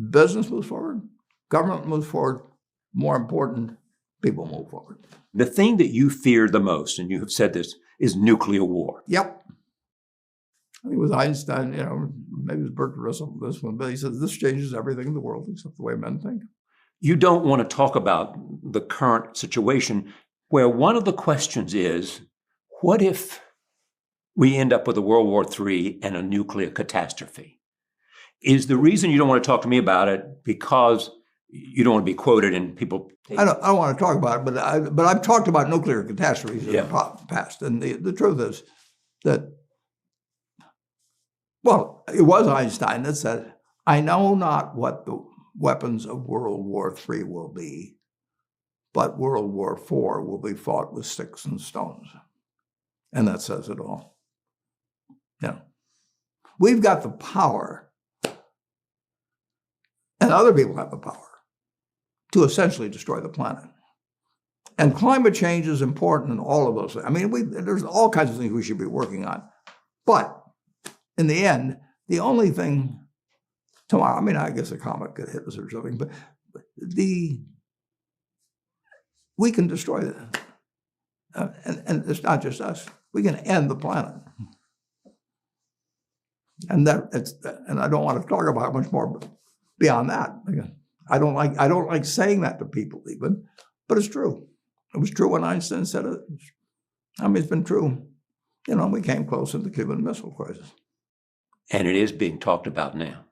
business moves forward, government moves forward, more important, people move forward. The thing that you fear the most, and you have said this, is nuclear war. Yep. I think it was Einstein, maybe it was Bertrand Russell, this one, but he said, this changes everything in the world except the way men think. You don't want to talk about the current situation where one of the questions is, what if we end up with a World War III and a nuclear catastrophe? Is the reason you don't want to talk to me about it because you don't want to be quoted and people... I don't want to talk about it, but I've talked about nuclear catastrophes in the past. And the truth is that, well, it was Einstein that said, I know not what the weapons of World War III will be, but World War IV will be fought with sticks and stones. And that says it all. We've got the power, and other people have the power, to essentially destroy the planet. And climate change is important in all of those things. I mean, there's all kinds of things we should be working on. But in the end, the only thing tomorrow, I mean, I guess a comet could hit us or something, but we can destroy that. And it's not just us. We can end the planet. And I don't want to talk about much more beyond that. I don't like saying that to people even, but it's true. It was true when Einstein said it. I mean, it's been true. We came close in the Cuban Missile Crisis. And it is being talked about now.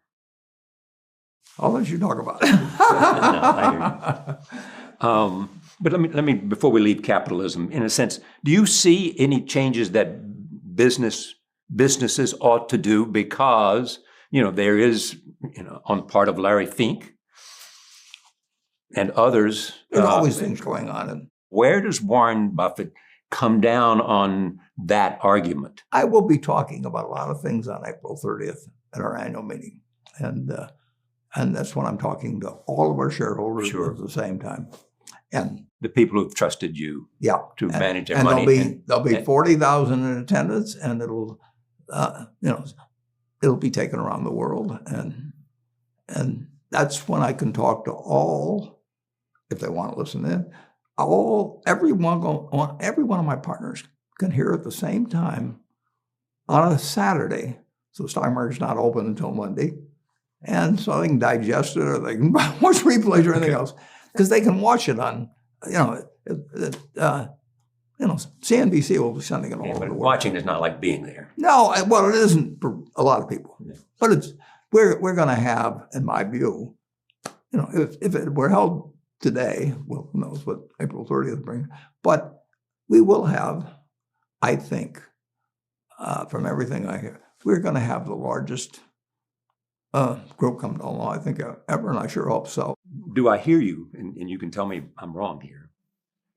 I'll let you talk about it. No, I hear you. But let me, before we leave capitalism, in a sense, do you see any changes that businesses ought to do because, there is, on the part of Larry Fink and others. There's always things going on. And where does Warren Buffett come down on that argument? I will be talking about a lot of things on April 30th at our annual meeting. And that's when I'm talking to all of our shareholders at the same time. And the people who've trusted you to manage their money. There'll be 40,000 in attendance, and it'll be taken around the world. And that's when I can talk to all, if they want to listen in, every one of my partners can hear at the same time on a Saturday. So the stock market's not open until Monday. And so they can digest it, or they can watch replays or anything else, because they can watch it on, CNBC will be sending it all over the world. Watching is not like being there. No, well, it isn't for a lot of people. Yeah. But we're going to have, in my view, if it were held today, well, who knows what April 30th brings, but we will have, I think, from everything I hear, we're going to have the largest group come to law, I think, ever, and I sure hope so. Do I hear you, and you can tell me I'm wrong here,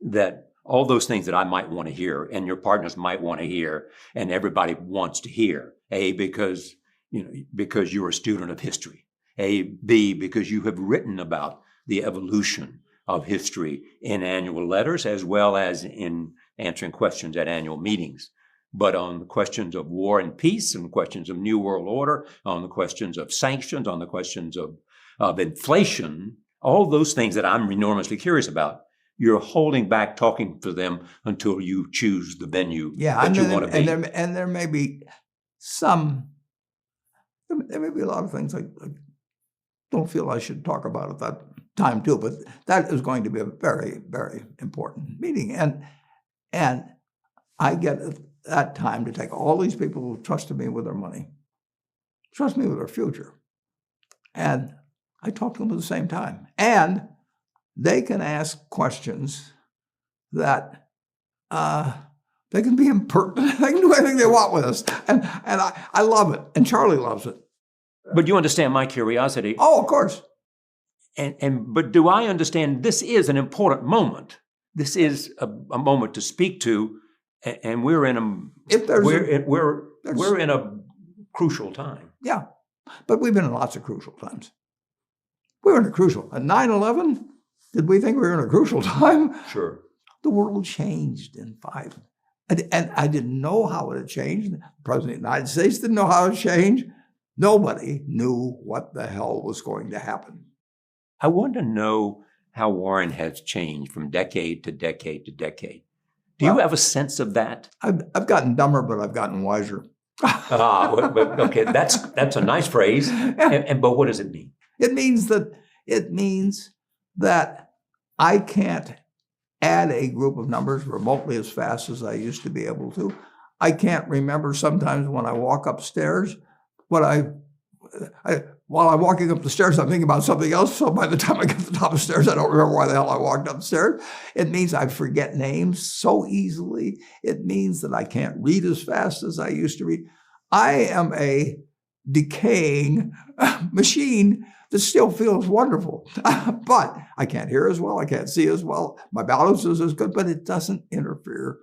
that all those things that I might want to hear and your partners might want to hear and everybody wants to hear, A, because you're a student of history, B, because you have written about the evolution of history in annual letters as well as in answering questions at annual meetings. But on the questions of war and peace, and questions of New World Order, on the questions of sanctions, on the questions of inflation, all those things that I'm enormously curious about, you're holding back talking to them until you choose the venue that you want to be. And there may be there may be a lot of things I don't feel I should talk about at that time too, but that is going to be a very, very important meeting. And I get that time to take all these people who trusted me with their money, trust me with their future, and I talk to them at the same time. And they can ask questions that they can be impertinent. They can do anything they want with us. And I love it. And Charlie loves it. But you understand my curiosity. Oh, of course. But do I understand this is an important moment? This is a moment to speak to, and we're in a crucial time. Yeah, but we've been in lots of crucial times. We were in a crucial. At 9/11, did we think we were in a crucial time? Sure. The world changed in 5. And I didn't know how it had changed. The President of the United States didn't know how it changed. Nobody knew what the hell was going to happen. I want to know how Warren has changed from decade to decade to decade. Do you have a sense of that? I've gotten dumber, but I've gotten wiser. Okay, that's a nice phrase. But what does it mean? It means that I can't add a group of numbers remotely as fast as I used to be able to. I can't remember sometimes when I walk upstairs what while I'm walking up the stairs, I'm thinking about something else. So by the time I get to the top of the stairs, I don't remember why the hell I walked upstairs. It means I forget names so easily. It means that I can't read as fast as I used to read. I am a decaying machine that still feels wonderful. But I can't hear as well. I can't see as well. My balance is as good, but it doesn't interfere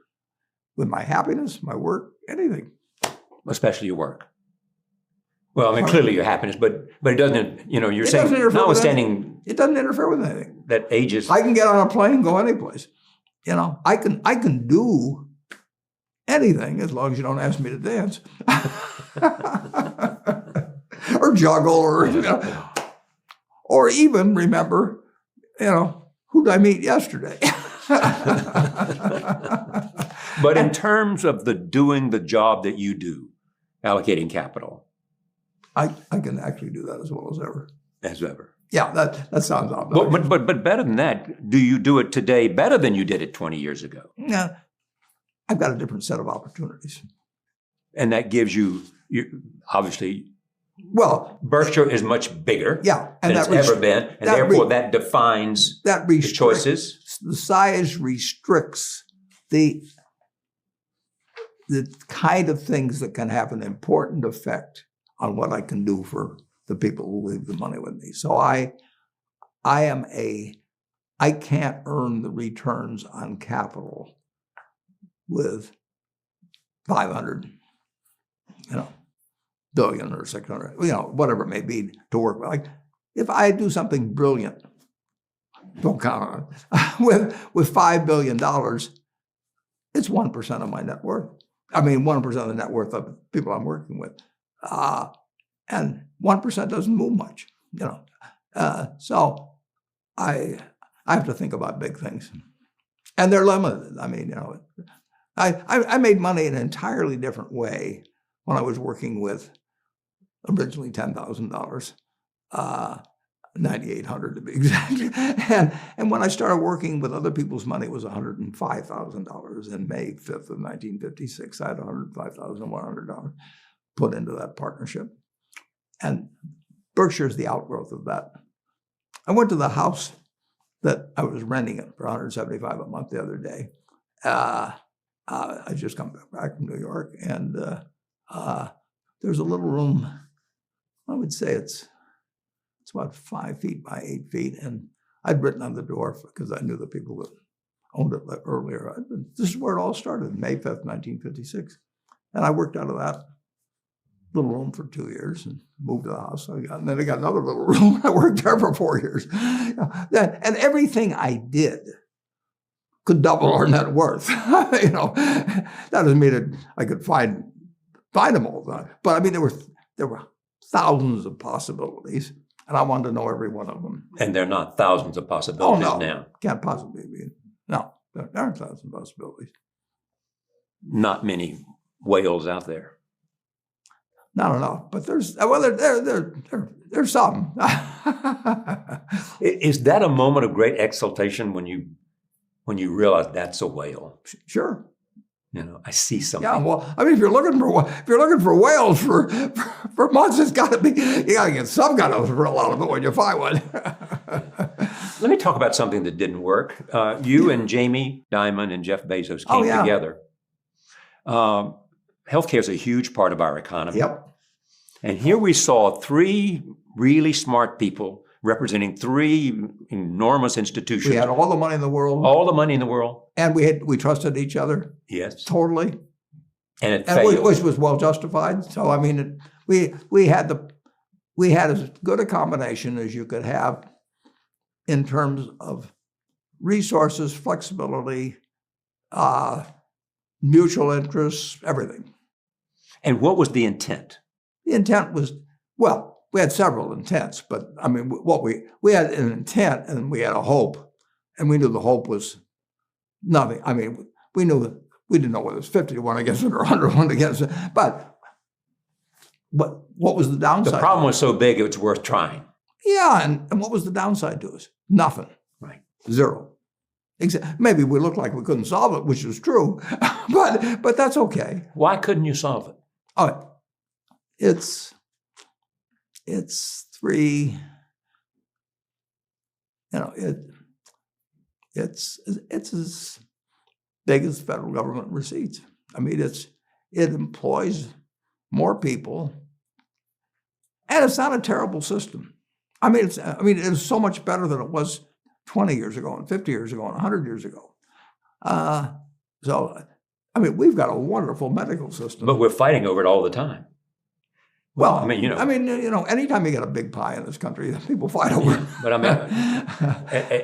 with my happiness, my work, anything. Especially your work. Well, I mean, clearly your happiness, but it doesn't, you're It saying, doesn't interfere with notwithstanding It doesn't interfere with anything. that ages. I can get on a plane and go anyplace. I can do anything as long as you don't ask me to dance. Or juggle or even remember, who did I meet yesterday? But in terms of doing the job that you do, allocating capital. I can actually do that as well as ever. As ever. Yeah, that sounds obvious. But better than that, do you do it today better than you did it 20 years ago? Yeah, I've got a different set of opportunities. And that gives you obviously, well, Berkshire is much bigger and than it's ever been, and therefore that defines the choices. The size restricts the kind of things that can have an important effect on what I can do for the people who leave the money with me. So I can't earn the returns on capital with 500, billion or 600, whatever it may be to work with. Like if I do something brilliant, don't count on it, with $5 billion, it's 1% of my net worth. I mean, 1% of the net worth of the people I'm working with. And 1% doesn't move much, So I have to think about big things, and they're limited. I mean, I made money in an entirely different way when I was working with originally $10,000, $9,800 to be exact, and when I started working with other people's money, it was $105,000. In May 5th of 1956, I had $105,100 put into that partnership. And Berkshire is the outgrowth of that. I went to the house that I was renting it for $175 a month the other day. I just come back from New York, and there's a little room. I would say it's about 5 feet by 8 feet, and I'd written on the door because I knew the people that owned it earlier. This is where it all started, May 5th, 1956. And I worked out of that little room for 2 years and moved to the house. And then I got another little room. I worked there for 4 years. And everything I did could double our net worth. That doesn't mean that I could find them all the time. But I mean, there were thousands of possibilities, and I wanted to know every one of them. And there are not thousands of possibilities now. Can't possibly be. No, there aren't thousands of possibilities. Not many whales out there. Not enough, but there's some. Is that a moment of great exultation when you realize that's a whale? Sure. I see something. Yeah, well, I mean, if you're looking for whales for months, you got to get some kind of thrill out of it when you find one. Let me talk about something that didn't work. You and Jamie Dimon and Jeff Bezos came together. Healthcare is a huge part of our economy. Yep. And here we saw 3 really smart people representing 3 enormous institutions. We had all the money in the world. All the money in the world. And we trusted each other. Yes. Totally. And it failed. Which was well justified. So I mean, we had as good a combination as you could have in terms of resources, flexibility, mutual interests, everything. And what was the intent? The intent was Well, we had several intents, but I mean, what we had an intent and we had a hope, and we knew the hope was nothing. I mean, we didn't know whether it was 50 to 1 against it or 100 to 1 against it, but what was the downside? The problem was so big, it's worth trying. Yeah, and what was the downside to us? Nothing. Right. Zero. Maybe we looked like we couldn't solve it, which was true, but that's okay. Why couldn't you solve it? Oh, it's three. You know, it's as big as federal government receipts. I mean, it employs more people, and it's not a terrible system. I mean, it is so much better than it was 20 years ago and 50 years ago and 100 years ago. So, I mean, we've got a wonderful medical system. But we're fighting over it all the time. Well, I mean, anytime you get a big pie in this country, people fight over it. But I mean,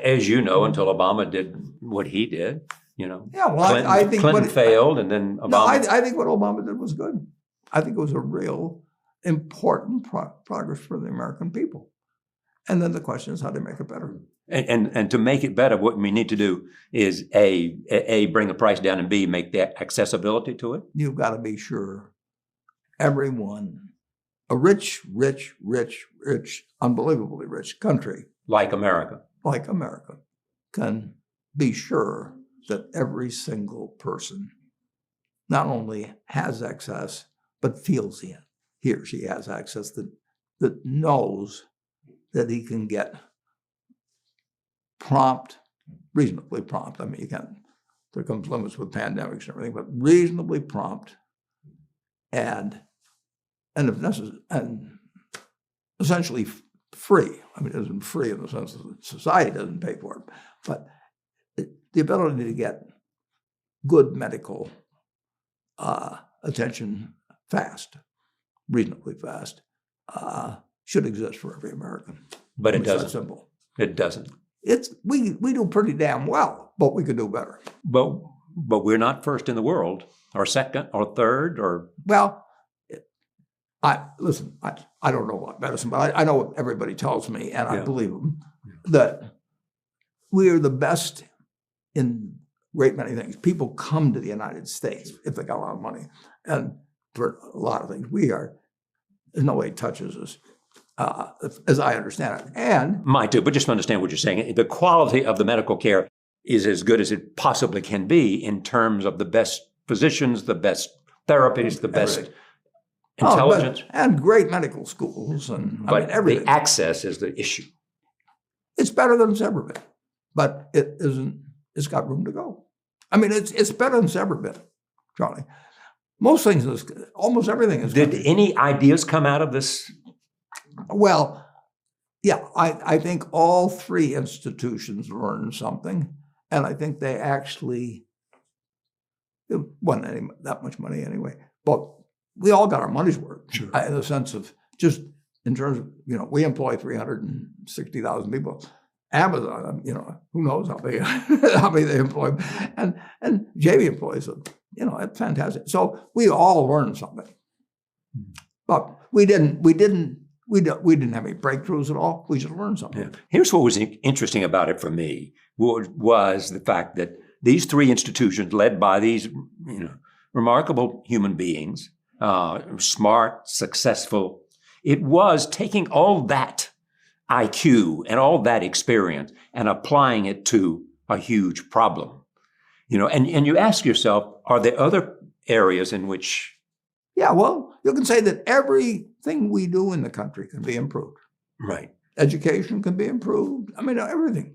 as you know, until Obama did what he did, Yeah, well, I think Clinton failed, and then Obama. No, I think what Obama did was good. I think it was a real important progress for the American people. And then the question is how to make it better. And to make it better, what we need to do is A, bring the price down, and B, make the accessibility to it. You've got to be sure everyone, a rich, unbelievably rich country like America, can be sure that every single person not only has access, but feels he or she has access, that knows that he can get reasonably prompt. I mean, there comes limits with pandemics and everything, but reasonably prompt and if necessary, and essentially free. I mean, it isn't free in the sense that society doesn't pay for it, but the ability to get good medical attention reasonably fast, should exist for every American. But it doesn't. It's that simple. It doesn't. We do pretty damn well, but we could do better. But we're not first in the world, or second, or third, or well. I don't know about medicine, but I know what everybody tells me, and I believe them, that we are the best in a great many things. People come to the United States if they got a lot of money, and for a lot of things, there's no way it touches us, as I understand it. And might do, but just to understand what you're saying, the quality of the medical care is as good as it possibly can be in terms of the best physicians, the best therapies, the best intelligence. And great medical schools. But everything. The access is the issue. It's better than it's ever been, but it isn't. It's got room to go. I mean, it's better than it's ever been, Charlie. Most things, almost everything is. Did any ideas come out of this? Well, yeah, I think all three institutions learned something, and I think they actually, it wasn't that much money anyway, but we all got our money's worth. Sure. In the sense of just in terms of, we employ 360,000 people. Amazon, who knows how many they employ, and JV employs them. It's fantastic. So we all learned something, but we didn't have any breakthroughs at all. We just learned something. Yeah. Here's what was interesting about it for me was the fact that these three institutions, led by these remarkable human beings, smart, successful, it was taking all that IQ and all that experience and applying it to a huge problem. And you ask yourself, are there other areas in which? Yeah, well, you can say that everything we do in the country can be improved. Right. Education can be improved. I mean, everything.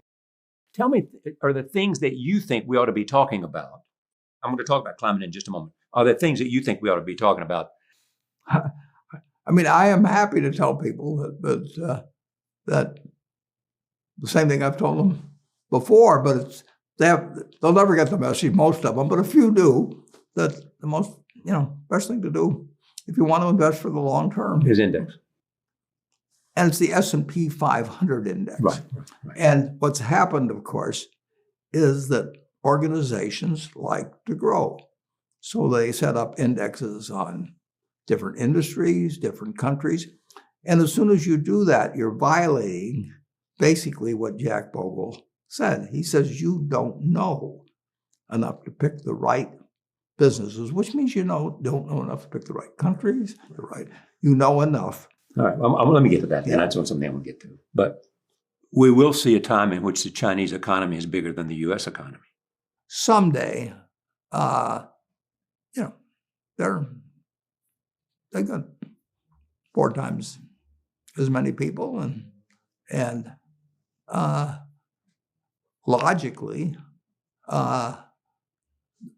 Tell me, are there things that you think we ought to be talking about? I'm going to talk about climate in just a moment. Are there things that you think we ought to be talking about? I mean, I am happy to tell people that the same thing I've told them before, but they'll never get the message, most of them, but a few do, that the most, best thing to do if you want to invest for the long term is index. And it's the S&P 500 index. Right. And what's happened, of course, is that organizations like to grow. So they set up indexes on different industries, different countries. And as soon as you do that, you're violating basically what Jack Bogle said. He says you don't know enough to pick the right businesses, which means you don't know enough to pick the right countries, you know enough. All right, let me get to that. Yeah. And that's something I want to get to. But we will see a time in which the Chinese economy is bigger than the U.S. economy. Someday, they got 4 times as many people, and logically,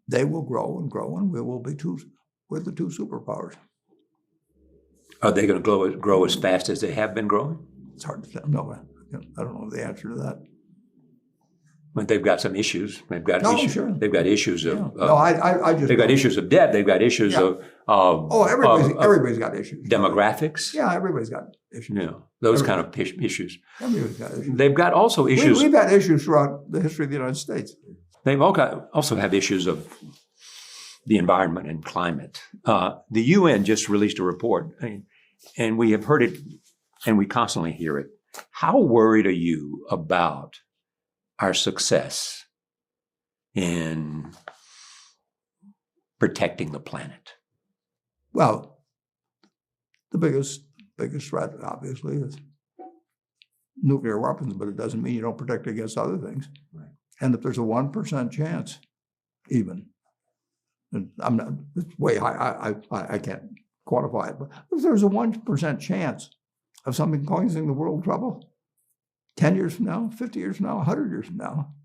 they will grow and grow, and we're the 2 superpowers. Are they going to grow as fast as they have been growing? It's hard to tell. No, I don't know the answer to that. But they've got some issues. They've got issues. Sure. They've got issues of. I just. They've got issues of debt. They've got issues of. Everybody's got issues. Demographics. Yeah, everybody's got issues. Yeah, those kind of issues. Everybody's got issues. They've got also issues. We've had issues throughout the history of the United States. They've also have issues of the environment and climate. The UN just released a report, and we have heard it, and we constantly hear it. How worried are you about our success in protecting the planet? Well, the biggest threat, obviously, is nuclear weapons, but it doesn't mean you don't protect against other things. Right. And if there's a 1% chance, even, and it's way high, I can't quantify it, but if there's a 1% chance of something causing the world trouble, 10 years from now, 50 years from now, 100 years from now,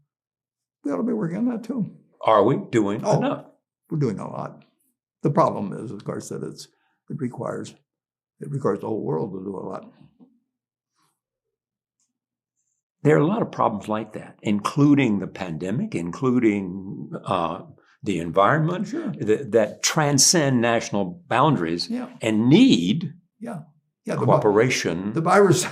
we ought to be working on that too. Are we doing enough? We're doing a lot. The problem is, of course, that it requires the whole world to do a lot. There are a lot of problems like that, including the pandemic, including the environment, Sure. that transcend national boundaries Yeah. and need Yeah, cooperation. The virus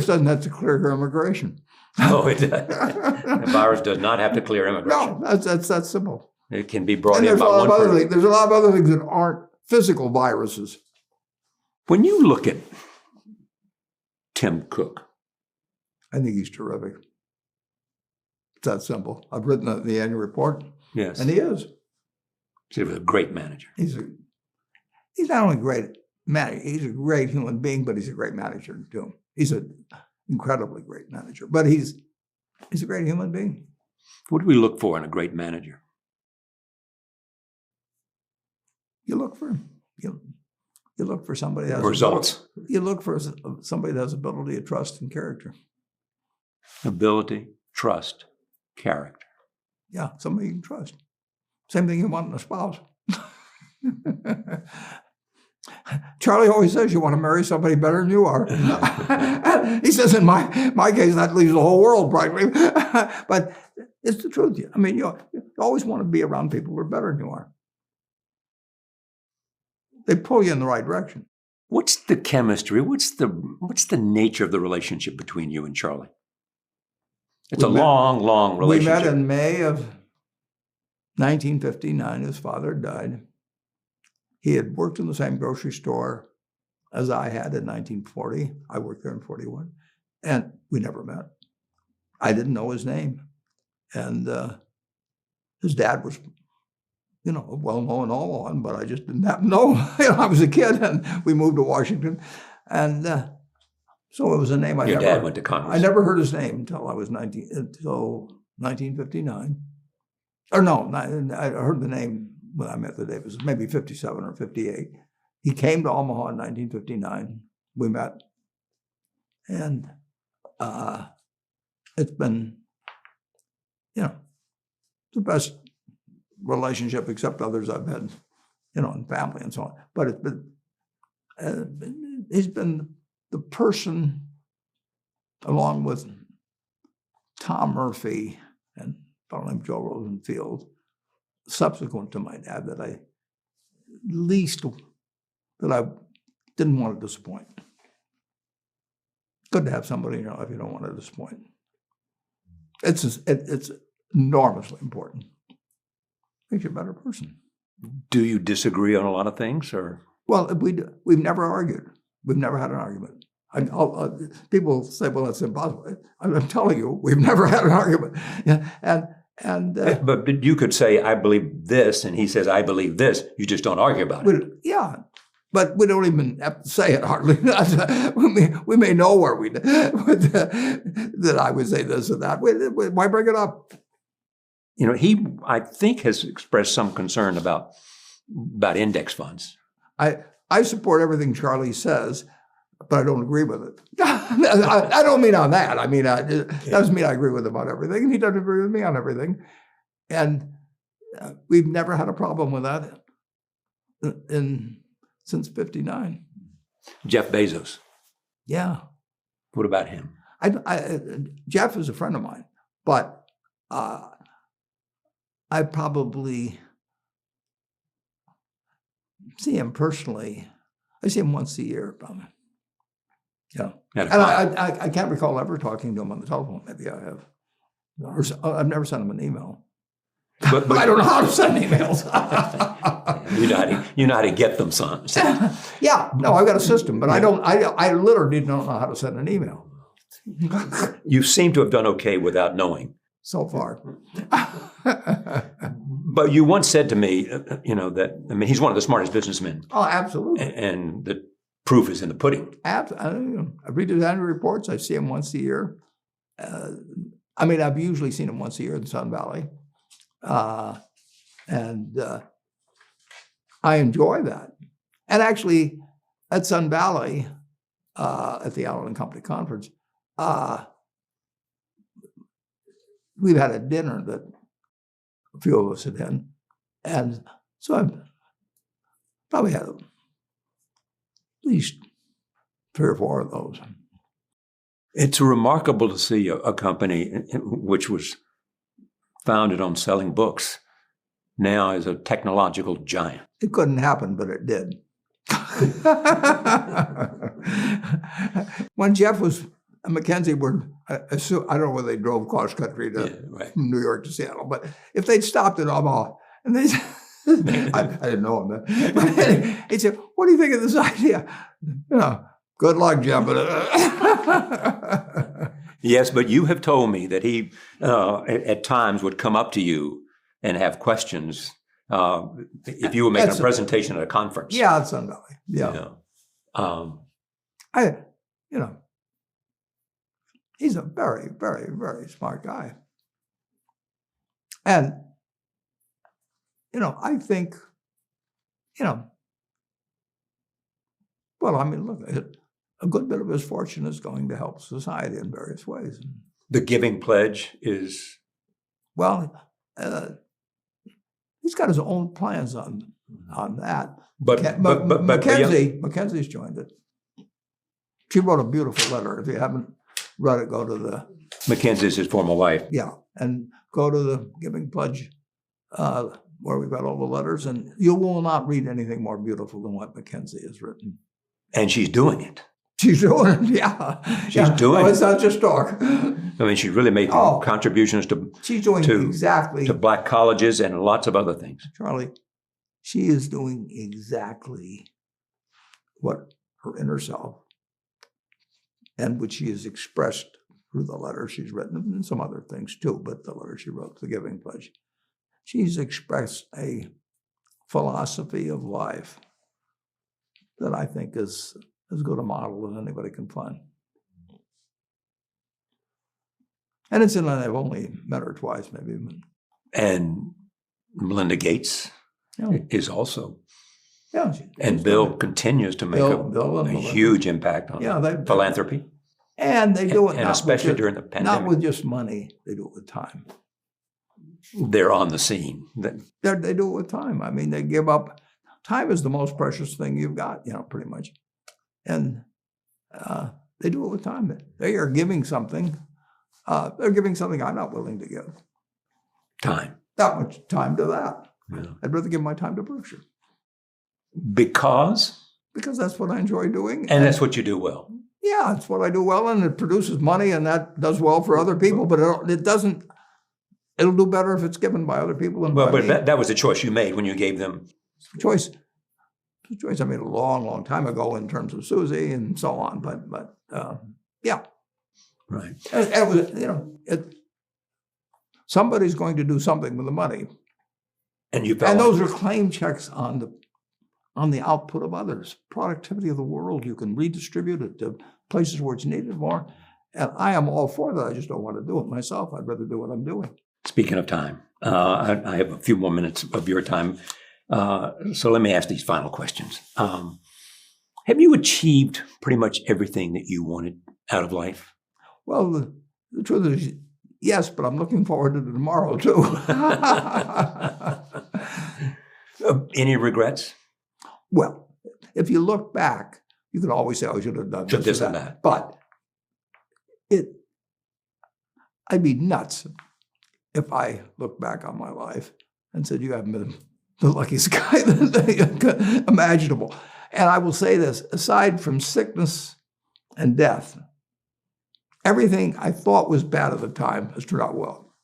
doesn't have to clear your immigration. No, it does. The virus does not have to clear immigration. No, that's that simple. It can be brought And in there's by a lot one of other person. things. There's a lot of other things that aren't physical viruses. When you look at Tim Cook, I think he's terrific. It's that simple. I've written the annual report, yes, and he is. he was a great manager. He's not only a great manager, he's a great human being, but he's a great manager too. He's an incredibly great manager, but he's a great human being. What do we look for in a great manager? You look for you look for somebody that has Results. You look for somebody that has ability to trust and character. Ability, trust, character. Yeah, somebody you can trust. Same thing you want in a spouse. Charlie always says you want to marry somebody better than you are. He says in my case that leaves the whole world practically. But it's the truth. I mean, you always want to be around people who are better than you are. They pull you in the right direction. What's the chemistry? What's the nature of the relationship between you and Charlie? It's a long relationship. We met in May of 1959. His father died. He had worked in the same grocery store as I had in 1940. I worked there in 41. And we never met. I didn't know his name. And his dad was, well known in Omaha, but I just didn't happen to know. I was a kid, and we moved to Washington. And so it was a name Your dad went to Congress. I never heard his name until 1959. Or no, I heard the name when I met the Davis, maybe 57 or 58. He came to Omaha in 1959. We met. And it's been, the best relationship, except others I've had, in family and so on. But it's been, he's been the person, along with Tom Murphy and a fellow named Joe Rosenfield, subsequent to my dad, that I didn't want to disappoint. Good to have somebody in your life you don't want to disappoint. It's enormously important. Makes you a better person. Do you disagree on a lot of things, or Well, we've never argued. We've never had an argument. People say, "Well, that's impossible." I'm telling you, we've never had an argument. Yeah, but you could say, "I believe this," and he says, "I believe this." You just don't argue about it. Yeah, but we don't even have to say it hardly. we may know where that I would say this or that. Why bring it up? He, I think, has expressed some concern about index funds. I support everything Charlie says, but I don't agree with it. I don't mean on that. I mean, it doesn't mean I agree with him on everything, and he doesn't agree with me on everything. And we've never had a problem with that since '59. Jeff Bezos. Yeah. What about him? Jeff is a friend of mine, but I probably see him personally. I see him once a year, probably. Yeah, and I can't recall ever talking to him on the telephone. Maybe I have. Or I've never sent him an email. But I don't know how to send emails. you know how to get them, son. Yeah, no, I've got a system, but I don't. I literally don't know how to send an email. You seem to have done okay without knowing so far. But you once said to me, that he's one of the smartest businessmen. Oh, absolutely. And the proof is in the pudding. I read his annual reports. I see him once a year. I've usually seen him once a year in Sun Valley. And I enjoy that. And actually, at Sun Valley, at the Allen and Company Conference, we've had a dinner that a few of us had in. And so I've probably had at least 3 or 4 of those. It's remarkable to see a company which was founded on selling books now is a technological giant. It couldn't happen, but it did. When Jeff was at McKinsey, I don't know whether they drove cross country from New York to Seattle, but if they'd stopped at Omaha, and they I didn't know him then. But he said, "What do you think of this idea?" Good luck, Jeff. Yes, but you have told me that he at times would come up to you and have questions if you were making a presentation at a conference. Yeah, at Sun Valley. Yeah. He's a very, very, very smart guy. And, I think, look, a good bit of his fortune is going to help society in various ways. The Giving Pledge is? Well, he's got his own plans on that. But Mackenzie's joined it. She wrote a beautiful letter. If you haven't read it, go to the... Mackenzie's his former wife. Yeah, and go to the Giving Pledge where we've got all the letters, and you will not read anything more beautiful than what Mackenzie has written. And she's doing it. She's doing it, yeah. She's doing it. It's not just talk. She really made contributions to... She's doing exactly... to black colleges and lots of other things. Charlie, she is doing exactly what her inner self, and which she has expressed through the letter she's written, and some other things too, but the letter she wrote, The Giving Pledge. She's expressed a philosophy of life that I think is as good a model as anybody can find. And incidentally, I've only met her twice, maybe. And Melinda Gates is also. Yeah. And Bill continues to make a huge impact on philanthropy. And they do it and especially during the pandemic. Not with just money, they do it with time. They're on the scene. They do it with time. They give up. Time is the most precious thing you've got, pretty much. And they do it with time. They are giving something. They're giving something I'm not willing to give. Time. That much time to that. Yeah. I'd rather give my time to Berkshire. Because that's what I enjoy doing. And that's what you do well. Yeah, it's what I do well, and it produces money, and that does well for other people, but it doesn't. It'll do better if it's given by other people. But that was a choice you made when you gave them. Choice. a choice I made a long, long time ago in terms of Susie and so on. But yeah, Right. and it was, somebody's going to do something with the money, And you felt and those like- are claim checks on the output of others, productivity of the world. You can redistribute it to places where it's needed more, and I am all for that. I just don't want to do it myself. I'd rather do what I'm doing. Speaking of time, I have a few more minutes of your time. So let me ask these final questions. Have you achieved pretty much everything that you wanted out of life? Well, the truth is, yes, but I'm looking forward to tomorrow too. Any regrets? Well, if you look back, you can always say, "Oh, I should have done this and that." But I'd be nuts if I look back on my life and said, "You haven't been the luckiest guy imaginable." And I will say this: aside from sickness and death, everything I thought was bad at the time has turned out well.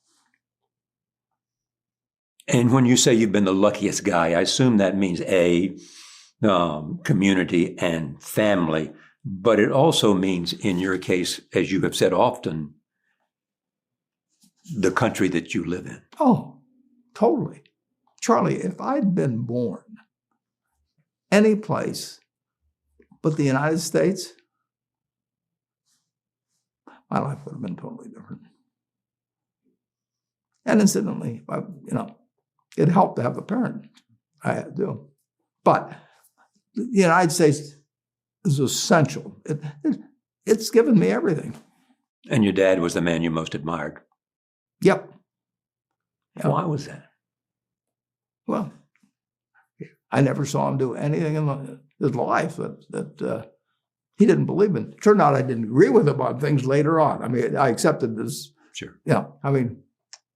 And when you say you've been the luckiest guy, I assume that means community and family, but it also means, in your case, as you have said often, the country that you live in. Oh, totally. Charlie, if I'd been born any place but the United States, my life would have been totally different. And incidentally, it helped to have the parent I had to. But the United States is essential. It's given me everything. And your dad was the man you most admired. Yep. Why was that? Well, I never saw him do anything in his life that he didn't believe in. Turned out I didn't agree with him on things later on. I mean, I accepted this. Sure. I mean,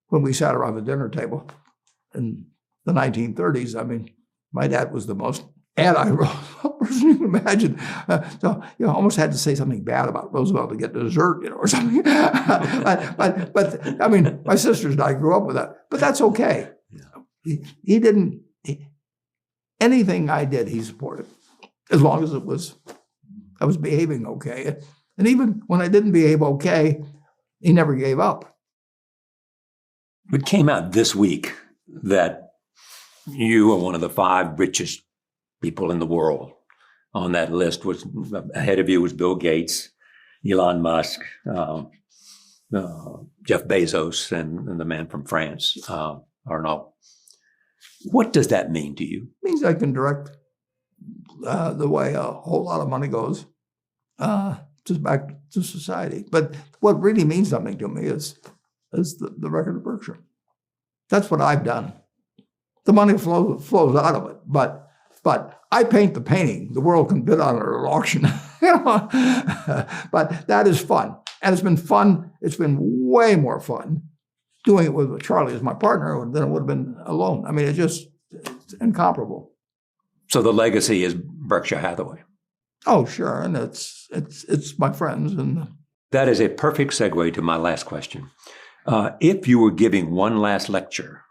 when we sat around the dinner table in the 1930s, I mean, my dad was the most anti-Roosevelt person you can imagine. So you almost had to say something bad about Roosevelt to get dessert, or something. but I mean, my sisters and I grew up with that. But that's okay. Yeah. He didn't. Anything I did, he supported, as long as I was behaving okay. And even when I didn't behave okay, he never gave up. It came out this week that you are one of the 5 richest people in the world. On that list was, ahead of you was Bill Gates, Elon Musk, Jeff Bezos, and the man from France, Arnault. What does that mean to you? It means I can direct the way a whole lot of money goes just back to society. But what really means something to me is the record of Berkshire. That's what I've done. The money flows out of it, but I paint the painting. The world can bid on it at auction. But that is fun, and it's been fun. It's been way more fun doing it with Charlie as my partner than it would have been alone. I mean, it's incomparable. So the legacy is Berkshire Hathaway. Oh, sure, and it's my friends. And that is a perfect segue to my last question. If you were giving one last lecture,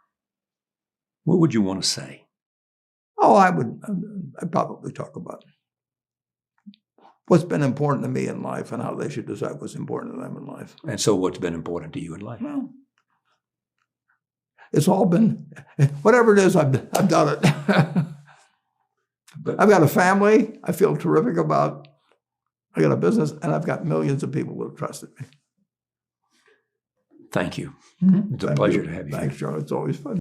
what would you want to say? Oh, I'd probably talk about what's been important to me in life and how they should decide what's important to them in life. And so what's been important to you in life? Well, it's all been, whatever it is, I've done it. But I've got a family I feel terrific about. I got a business, and I've got millions of people who have trusted me. Thank you. Mm-hmm. It's a pleasure to have you. Thanks, Charlie. It's always fun.